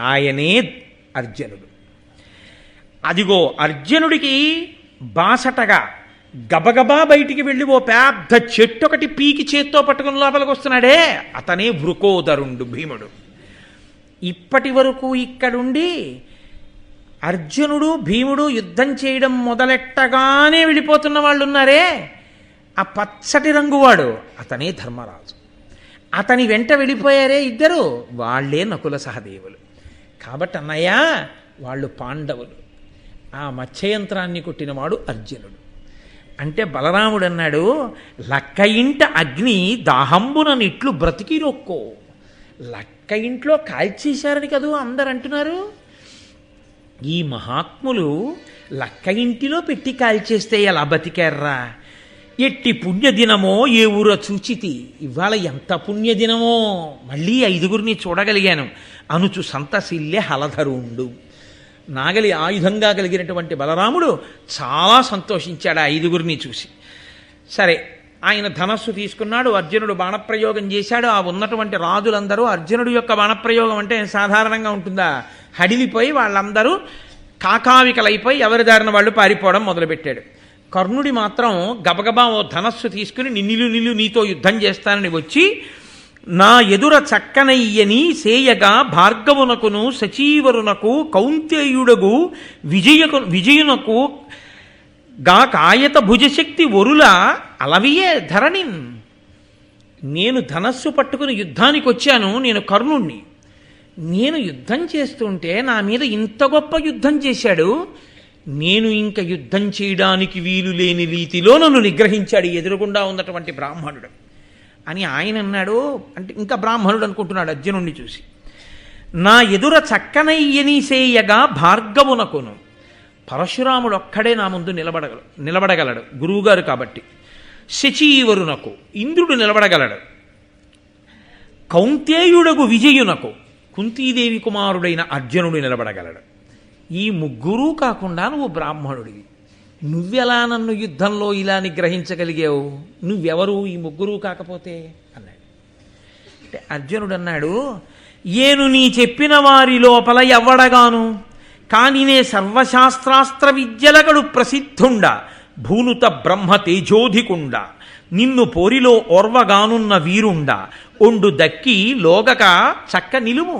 S1: ఆయనే అర్జునుడు. అదిగో అర్జునుడికి బాసటగా గబగబా బయటికి వెళ్ళి ఓ పెద్ద చెట్టు ఒకటి పీకి చేత్తో పట్టుకుని లోపలికి వస్తున్నాడే, అతనే వృకోదరుండు భీముడు. ఇప్పటి వరకు ఇక్కడుండి అర్జునుడు భీముడు యుద్ధం చేయడం మొదలెట్టగానే వెళ్ళిపోతున్న వాళ్ళు ఉన్నారే, ఆ పచ్చటి రంగువాడు అతనే ధర్మరాజు. అతని వెంట వెళ్ళిపోయారే ఇద్దరు, వాళ్లే నకుల సహదేవులు. కాబట్టి అన్నయ్య, వాళ్ళు పాండవులు. ఆ మత్స్యయంత్రాన్ని కొట్టినవాడు అర్జునుడు. అంటే బలరాముడు అన్నాడు, లక్క ఇంట అగ్ని దాహంబున నిట్లు బ్రతికి రొక్కో. లక్క ఇంట్లో కాల్చేశారని కదూ అందరు అంటున్నారు. ఈ మహాత్ములు లక్క ఇంటిలో పెట్టి కాల్చేస్తే ఎలా బతికారా? ఎట్టి పుణ్యదినమో ఏ ఊర చూచితి, ఇవాళ ఎంత పుణ్యదినమో, మళ్ళీ 5గురిని చూడగలిగాను అనుచు సంతసిల్లె హలధరుండు. నాగలి ఆయుధంగా కలిగినటువంటి బలరాముడు చాలా సంతోషించాడు ఆ ఐదుగురిని చూసి. సరే, ఆయన ధనస్సు తీసుకున్నాడు, అర్జునుడు బాణప్రయోగం చేశాడు. ఆ ఉన్నటువంటి రాజులందరూ అర్జునుడి యొక్క బాణప్రయోగం అంటే సాధారణంగా ఉంటుందా, హడిలిపోయి వాళ్ళందరూ కాకావికలైపోయి ఎవరి దారిన వాళ్ళు పారిపోవడం మొదలుపెట్టాడు. కర్ణుడి మాత్రం గబగబా ఓ ధనస్సు తీసుకుని నిన్ను నీతో యుద్ధం చేస్తానని వచ్చి నా ఎదుర చక్కనయ్యని సేయగా భార్గవునకును సచీవరునకు కౌంతేయుడగు విజయునకు గా కాయత భుజశక్తి ఒరుల అలవియే ధరణిన్. నేను ధనస్సు పట్టుకుని యుద్ధానికి వచ్చాను, నేను కర్ణుణ్ణి. నేను యుద్ధం చేస్తుంటే నా మీద ఇంత గొప్ప యుద్ధం చేశాడు, నేను ఇంక యుద్ధం చేయడానికి వీలు లేని రీతిలో నన్ను నిగ్రహించాడు ఎదురుగుండా ఉన్నటువంటి బ్రాహ్మణుడు అని ఆయన అన్నాడు. అంటే ఇంకా బ్రాహ్మణుడు అనుకుంటున్నాడు అర్జునుణ్ణి చూసి. నా ఎదుర చక్కనయ్యనిసేయగా భార్గవునకును, పరశురాముడు ఒక్కడే నా ముందు నిలబడగలడు గురువుగారు కాబట్టి. శచీవరునకు, ఇంద్రుడు నిలబడగలడు. కౌంతేయుడగు విజయునకు, కుంతీదేవి కుమారుడైన అర్జునుడు నిలబడగలడు. ఈ ముగ్గురూ కాకుండా నువ్వు బ్రాహ్మణుడివి, నువ్వెలా నన్ను యుద్ధంలో ఇలా నిగ్రహించగలిగావు? నువ్వెవరు ఈ ముగ్గురూ కాకపోతే అన్నాడు. అంటే అర్జునుడు అన్నాడు, ఏను నీ చెప్పిన వారి లోపల ఎవ్వడగాను, కాని నే సర్వశాస్త్రాస్త్ర విద్యలగడు ప్రసిద్ధుండ, భూనుత బ్రహ్మ తేజోధికుండ, నిన్ను పోరిలో ఓర్వగానున్న వీరుండ, ఒండు దక్కి లోగక చక్క నిలుము.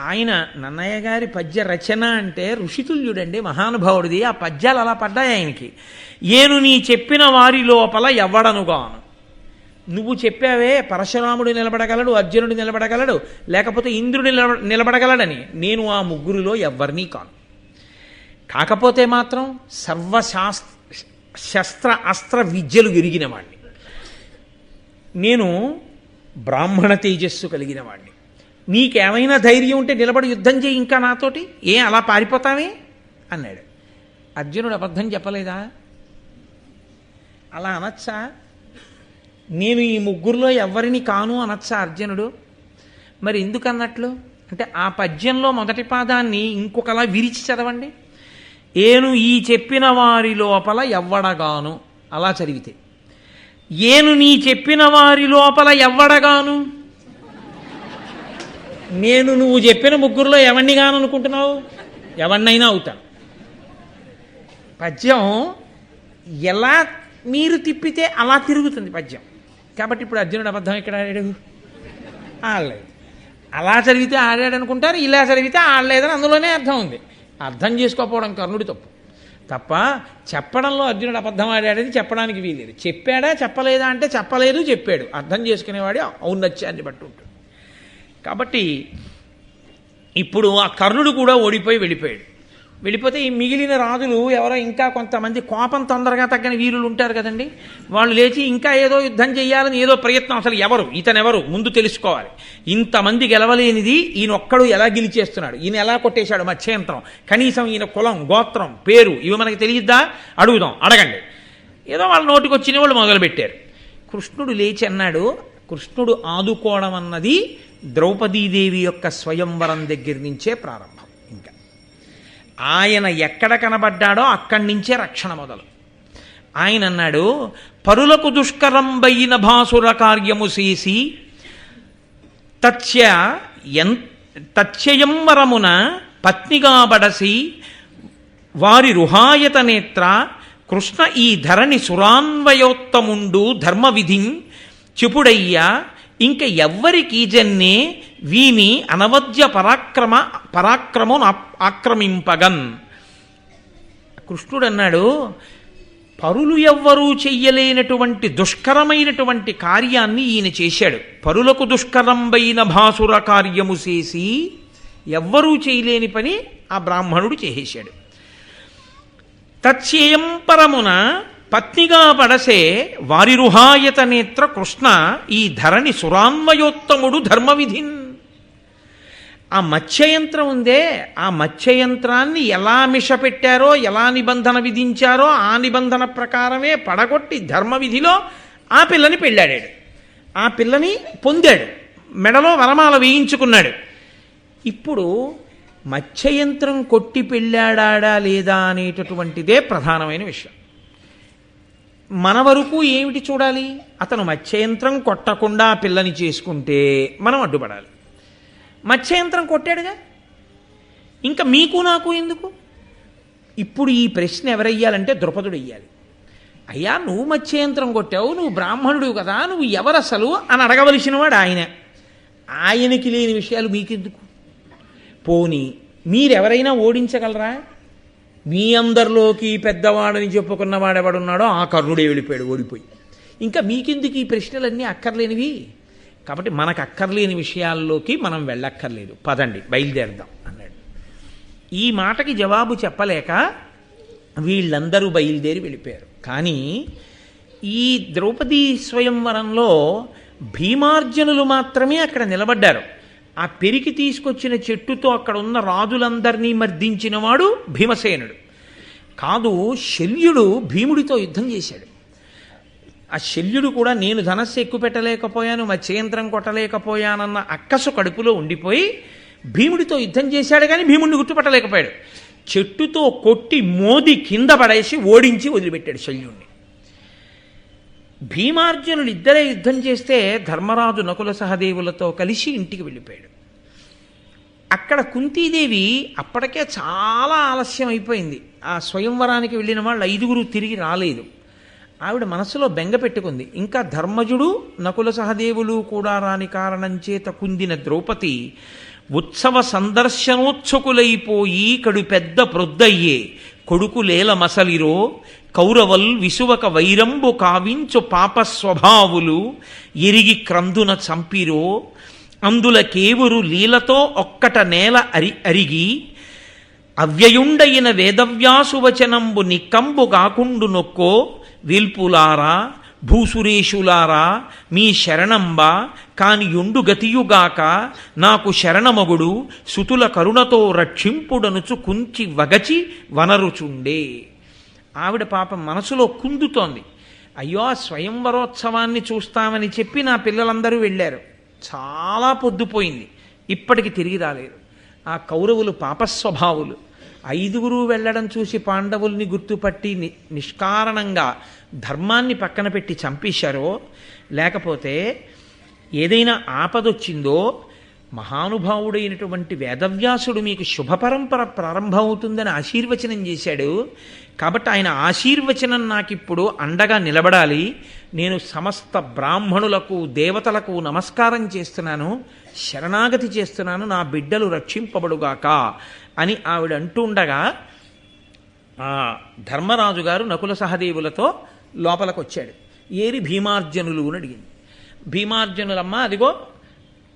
S1: ఆయన నన్నయ్య గారి పద్య రచన అంటే ఋషితుల్యుడండి, మహానుభావుడిది. ఆ పద్యాలు అలా పడ్డాయి ఆయనకి. ఏను నీ చెప్పిన వారి లోపల ఎవ్వడనుగాను, నువ్వు చెప్పావే పరశురాముడు నిలబడగలడు, అర్జునుడు నిలబడగలడు, లేకపోతే ఇంద్రుడు నిలబడగలడని, నేను ఆ ముగ్గురిలో ఎవ్వరినీ కాను. కాకపోతే మాత్రం శస్త్ర అస్త్ర విద్యలు ఎరిగిన వాడిని, నేను బ్రాహ్మణ తేజస్సు కలిగిన వాడిని. నీకేమైనా ధైర్యం ఉంటే నిలబడి యుద్ధం చేయి ఇంకా నాతోటి, ఏ అలా పారిపోతావే అన్నాడు. అర్జునుడు అబద్ధం చెప్పలేదా? అలా అనొచ్చా? నేను ఈ ముగ్గురులో ఎవరిని కాను అనొచ్చా అర్జునుడు? మరి ఎందుకు అన్నట్లు అంటే ఆ పద్యంలో మొదటి పాదాన్ని ఇంకొకలా విరిచి చదవండి. ఏను ఈ చెప్పిన వారి లోపల ఎవ్వడగాను అలా చదివితే, ఏను నీ చెప్పిన వారి లోపల ఎవ్వడగాను, నేను నువ్వు చెప్పిన ముగ్గురులో ఎవరిని గాను అనుకుంటున్నావు? ఎవరినైనా అవుతాను. పద్యం ఎలా మీరు తిప్పితే అలా తిరుగుతుంది పద్యం. కాబట్టి ఇప్పుడు అర్జునుడు అబద్ధం ఎక్కడ ఆడాడు? ఆడలేదు. అలా చదివితే ఆడాడు అనుకుంటారు, ఇలా చదివితే ఆడలేదని అందులోనే అర్థం ఉంది. అర్థం చేసుకోకపోవడం కర్ణుడి తప్ప చెప్పడంలో అర్జునుడు అబద్ధం ఆడాడని చెప్పడానికి వీలేదు. చెప్పాడా చెప్పలేదా అంటే చెప్పలేదు, చెప్పాడు. అర్థం చేసుకునేవాడు ఔన్నత్యాన్ని బట్టి ఉంటుంది. కాబట్టి ఇప్పుడు ఆ కర్ణుడు కూడా వెళ్ళిపోతే ఈ మిగిలిన రాజులు ఎవరో ఇంకా కొంతమంది కోపం తొందరగా తగ్గని వీరులు ఉంటారు కదండి, వాళ్ళు లేచి ఇంకా ఏదో యుద్ధం చేయాలని ఏదో ప్రయత్నం. అసలు ఇతనెవరు ముందు తెలుసుకోవాలి. ఇంతమంది గెలవలేనిది ఈయన ఒక్కడు ఎలా గెలిచేస్తున్నాడు, ఈయన ఎలా కొట్టేశాడు మత్స్యంత్రం, కనీసం ఈయన కులం గోత్రం పేరు ఇవి మనకి తెలియద్దా? అడగండి. ఏదో వాళ్ళ నోటికి వచ్చిన వాళ్ళు మొదలుపెట్టారు. కృష్ణుడు లేచి అన్నాడు. కృష్ణుడు ఆదుకోవడం అన్నది ద్రౌపదీదేవి యొక్క స్వయంవరం దగ్గర నుంచే ప్రారంభం. ఇంకా ఆయన ఎక్కడ కనబడ్డాడో అక్కడి నుంచే రక్షణ మొదలు. ఆయన అన్నాడు, పరులకు దుష్కరంబైన భాసుర కార్యము చేసి తత్స్వయంవరమున పత్నిగా బడసి వారి రుహాయత నేత్ర కృష్ణ ఈ ధరణి సురాన్వయోత్తముండు ధర్మ విధిం చెపుడయ్యా ఇంక ఎవ్వరికి జన్నే వీని అనవద్య పరాక్రమం ఆక్రమింపగన్. కృష్ణుడు అన్నాడు, పరులు ఎవ్వరూ చెయ్యలేనటువంటి దుష్కరమైనటువంటి కార్యాన్ని ఈయన చేశాడు. పరులకు దుష్కరంబైన భాసుర కార్యము చేసి ఎవ్వరూ చేయలేని పని ఆ బ్రాహ్మణుడు చేసేశాడు. తత్స్వయంపరమున పత్నిగా పడసే వారి రుహాయత నేత్ర కృష్ణ ఈ ధరణి సురాన్వయోత్తముడు ధర్మవిధిన్. ఆ మత్స్యయంత్రం ఉందే, ఆ మత్స్యయంత్రాన్ని ఎలా మిషపెట్టారో, ఎలా నిబంధన విధించారో ఆ నిబంధన ప్రకారమే పడగొట్టి ధర్మవిధిలో ఆ పిల్లని పెళ్ళాడాడు. ఆ పిల్లని పొందాడు, మెడలో వరమాల వేయించుకున్నాడు. ఇప్పుడు మత్స్యయంత్రం కొట్టి పెళ్ళాడా లేదా అనేటటువంటిదే ప్రధానమైన విషయం. మన వరకు ఏమిటి చూడాలి? అతను మత్స్యయంత్రం కొట్టకుండా పిల్లని చేసుకుంటే మనం అడ్డుపడాలి. మత్స్యయంత్రం కొట్టాడుగా, ఇంకా మీకు నాకు ఎందుకు? ఇప్పుడు ఈ ప్రశ్న ఎవరయ్యాలంటే ద్రుపదుడు అయ్యాలి. అయ్యా, నువ్వు మత్స్యయంత్రం కొట్టావు, నువ్వు బ్రాహ్మణుడు కదా, నువ్వు ఎవరసలు అని అడగవలసిన వాడు ఆయన. ఆయనకి లేని విషయాలు మీకెందుకు? పోనీ మీరెవరైనా ఓడించగలరా? మీ అందరిలోకి పెద్దవాడని చెప్పుకున్నవాడెవడున్నాడో ఆ కర్ణుడే వెళ్ళిపోయాడు ఓడిపోయి. ఇంకా మీకెందుకు ఈ ప్రశ్నలన్నీ అక్కర్లేనివి? కాబట్టి మనకు అక్కర్లేని విషయాల్లోకి మనం వెళ్ళక్కర్లేదు, పదండి బయలుదేరదాం అన్నాడు. ఈ మాటకి జవాబు చెప్పలేక వీళ్ళందరూ బయలుదేరి వెళ్ళిపోయారు. కానీ ఈ ద్రౌపదీ స్వయంవరంలో భీమార్జునులు మాత్రమే అక్కడ నిలబడ్డారు. ఆ పెరికి తీసుకొచ్చిన చెట్టుతో అక్కడ ఉన్న రాజులందరినీ మర్దించినవాడు భీమసేనుడు కాదు. శల్యుడు భీముడితో యుద్ధం చేశాడు. ఆ శల్యుడు కూడా నేను ధనస్సు ఎక్కువ పెట్టలేకపోయాను, మత్స్యయంత్రం కొట్టలేకపోయానన్న అక్కసు కడుపులో ఉండిపోయి భీముడితో యుద్ధం చేశాడు, కానీ భీముడిని గుర్తుపట్టలేకపోయాడు. చెట్టుతో కొట్టి మోది కింద పడేసి ఓడించి వదిలిపెట్టాడు శల్యుణ్ణి. భీమార్జునులు ఇద్దరే యుద్ధం చేస్తే ధర్మరాజు నకుల సహదేవులతో కలిసి ఇంటికి వెళ్ళిపోయాడు. అక్కడ కుంతీదేవి అప్పటికే చాలా ఆలస్యం అయిపోయింది. ఆ స్వయంవరానికి వెళ్ళిన వాళ్ళు 5 తిరిగి రాలేదు. ఆవిడ మనసులో బెంగ పెట్టుకుంది. ఇంకా ధర్మజుడు నకుల సహదేవులు కూడా రాని కారణం చేత కుందిన ద్రౌపది ఉత్సవ సందర్శనోత్సుకులైపోయి కడు పెద్ద ప్రొద్దయ్యే కొడుకులేల మసలిరో కౌరవల్ విసువక వైరంబు కావించు పాప స్వభావులు ఎరిగి క్రందున చంపిరో అందుల కేవురు లీలతో ఒక్కట నేల అరిగి అవ్యయుండయిన వేదవ్యాసువచనంబు నిక్కంబు కాకుండు నొక్కో వీల్పులారా భూసురేషులారా మీ శరణంబ కాని యుండు గతియుగాక నాకు శరణమగుడు సుతుల కరుణతో రక్షింపుడనుచు కుంచి వగచి వనరుచుండే. ఆవిడ పాపం మనసులో కుందుతోంది. అయ్యో, స్వయంవరోత్సవాన్ని చూస్తామని చెప్పి నా పిల్లలందరూ వెళ్ళారు, చాలా పొద్దుపోయింది, ఇప్పటికి తిరిగి రాలేదు. ఆ కౌరవులు పాపస్వభావులు 5 వెళ్ళడం చూసి పాండవుల్ని గుర్తుపట్టి నిష్కారణంగా ధర్మాన్ని పక్కన పెట్టి చంపేశారో, లేకపోతే ఏదైనా ఆపదొచ్చిందో మహానుభావుడైనటువంటి వేదవ్యాసుడు మీకు శుభపరంపర ప్రారంభమవుతుందని ఆశీర్వచనం చేశాడు. కాబట్టి ఆయన ఆశీర్వచనం నాకిప్పుడు అండగా నిలబడాలి. నేను సమస్త బ్రాహ్మణులకు దేవతలకు నమస్కారం చేస్తున్నాను, శరణాగతి చేస్తున్నాను, నా బిడ్డలు రక్షింపబడుగాక అని ఆవిడ అంటుండగా ఆ ధర్మరాజు గారు నకుల సహదేవులతో లోపలికి వచ్చాడు. ఏరి భీమార్జనులు అని అడిగింది. భీమార్జనులమ్మ అదిగో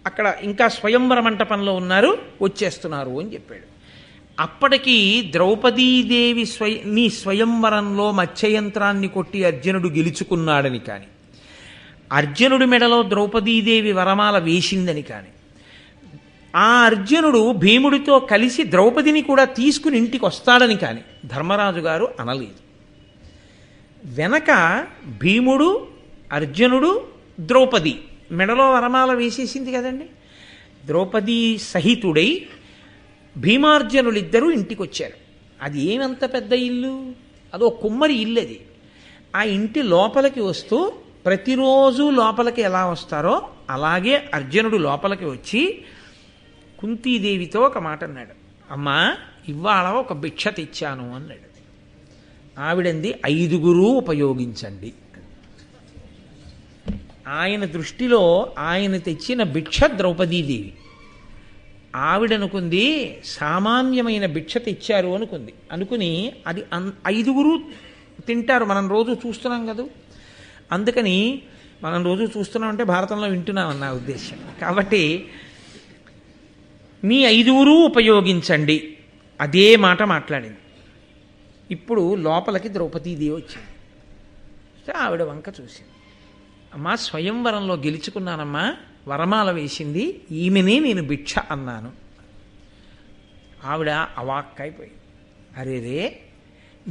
S1: అక్కడ ఇంకా స్వయంవర మంటపంలో ఉన్నారు, వచ్చేస్తున్నారు అని చెప్పాడు. అప్పటికి ద్రౌపదీదేవి నీ స్వయంవరంలో మత్స్యయంత్రాన్ని కొట్టి అర్జునుడు గెలుచుకున్నాడని కానీ, అర్జునుడి మెడలో ద్రౌపదీదేవి వరమాల వేసిందని కానీ, ఆ అర్జునుడు భీముడితో కలిసి ద్రౌపదిని కూడా తీసుకుని ఇంటికి వస్తాడని కానీ ధర్మరాజు గారు అనలేదు. వెనక భీముడు, అర్జునుడు, ద్రౌపది మెడలో వరమాల వేసేసింది కదండి. ద్రౌపదీ సహితుడై భీమార్జనులిద్దరూ ఇంటికి వచ్చారు. అది ఏమంత పెద్ద ఇల్లు, అదో కుమ్మరి ఇల్లు. అది ఆ ఇంటి లోపలికి వస్తూ ప్రతిరోజు లోపలికి ఎలా వస్తారో అలాగే అర్జునుడు లోపలికి వచ్చి కుంతీదేవితో ఒక మాట అన్నాడు. అమ్మా, ఇవాళ ఒక భిక్ష తెచ్చాను అన్నాడు. ఆవిడంది 5 ఉపయోగించండి. ఆయన దృష్టిలో ఆయన తెచ్చిన భిక్ష ద్రౌపదీదేవి. ఆవిడనుకుంది సామాన్యమైన భిక్ష తెచ్చారు అనుకుంది. అనుకుని అది 5 తింటారు, మనం రోజు చూస్తున్నాం కదా. అందుకని మనం రోజు చూస్తున్నామంటే భారతంలో వింటున్నామని నా ఉద్దేశం. కాబట్టి మీ 5 ఉపయోగించండి అదే మాట మాట్లాడింది. ఇప్పుడు లోపలికి ద్రౌపదీదేవి వచ్చింది. ఆవిడ వంక చూసింది. అమ్మా, స్వయంవరంలో గెలుచుకున్నానమ్మా, వరమాల వేసింది ఈమెనే, నేను భిక్ష అన్నాను. ఆవిడ అవాక్కైపోయింది. అరేరే,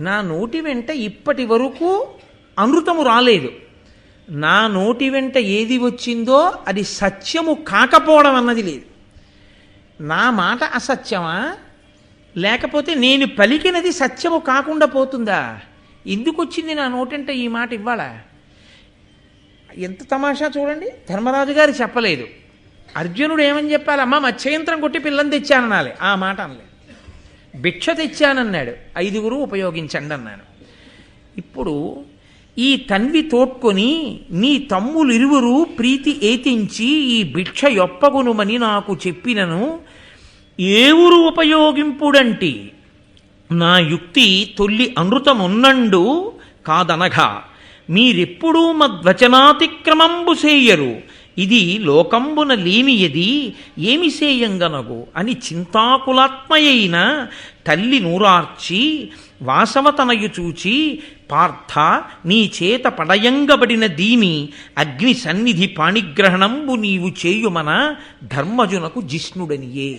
S1: నా నోటి వెంట ఇప్పటి వరకు అమృతము రాలేదు, నా నోటి వెంట ఏది వచ్చిందో అది సత్యము కాకపోవడం అన్నది లేదు. నా మాట అసత్యమా, లేకపోతే నేను పలికినది సత్యము కాకుండా పోతుందా? ఎందుకు వచ్చింది నా నోటంటే ఈ మాట ఇవ్వాల? ఎంత తమాషా చూడండి. ధర్మరాజు గారు చెప్పలేదు. అర్జునుడు ఏమని చెప్పాలి? అమ్మ మత్స్యయంత్రం కొట్టి పిల్లని తెచ్చాననాలి. ఆ మాట అనలేదు. భిక్ష తెచ్చానన్నాడు. 5 ఉపయోగించండి అన్నాను. ఇప్పుడు ఈ తన్వి తోడ్కొని నీ తమ్ములిరువురు ప్రీతి ఏతించి ఈ భిక్ష యొప్పగునుమని నాకు చెప్పినను ఏ ఊరు ఉపయోగింపుడంటి నా యుక్తి తొల్లి అనృతమున్నండు కాదనగా మీరెప్పుడూ మద్వచనాతిక్రమంబు సేయరు ఇది లోకంబున లేమియది ఏమి సేయంగనగు అని చింతాకులాత్మయైన తల్లి నూరార్చి వాసవతనయు చూచి పార్థ నీ చేత పడయంగబడిన దీని అగ్ని సన్నిధి పాణిగ్రహణంబు నీవు చేయుమన ధర్మజునకు జిష్ణుడనియే.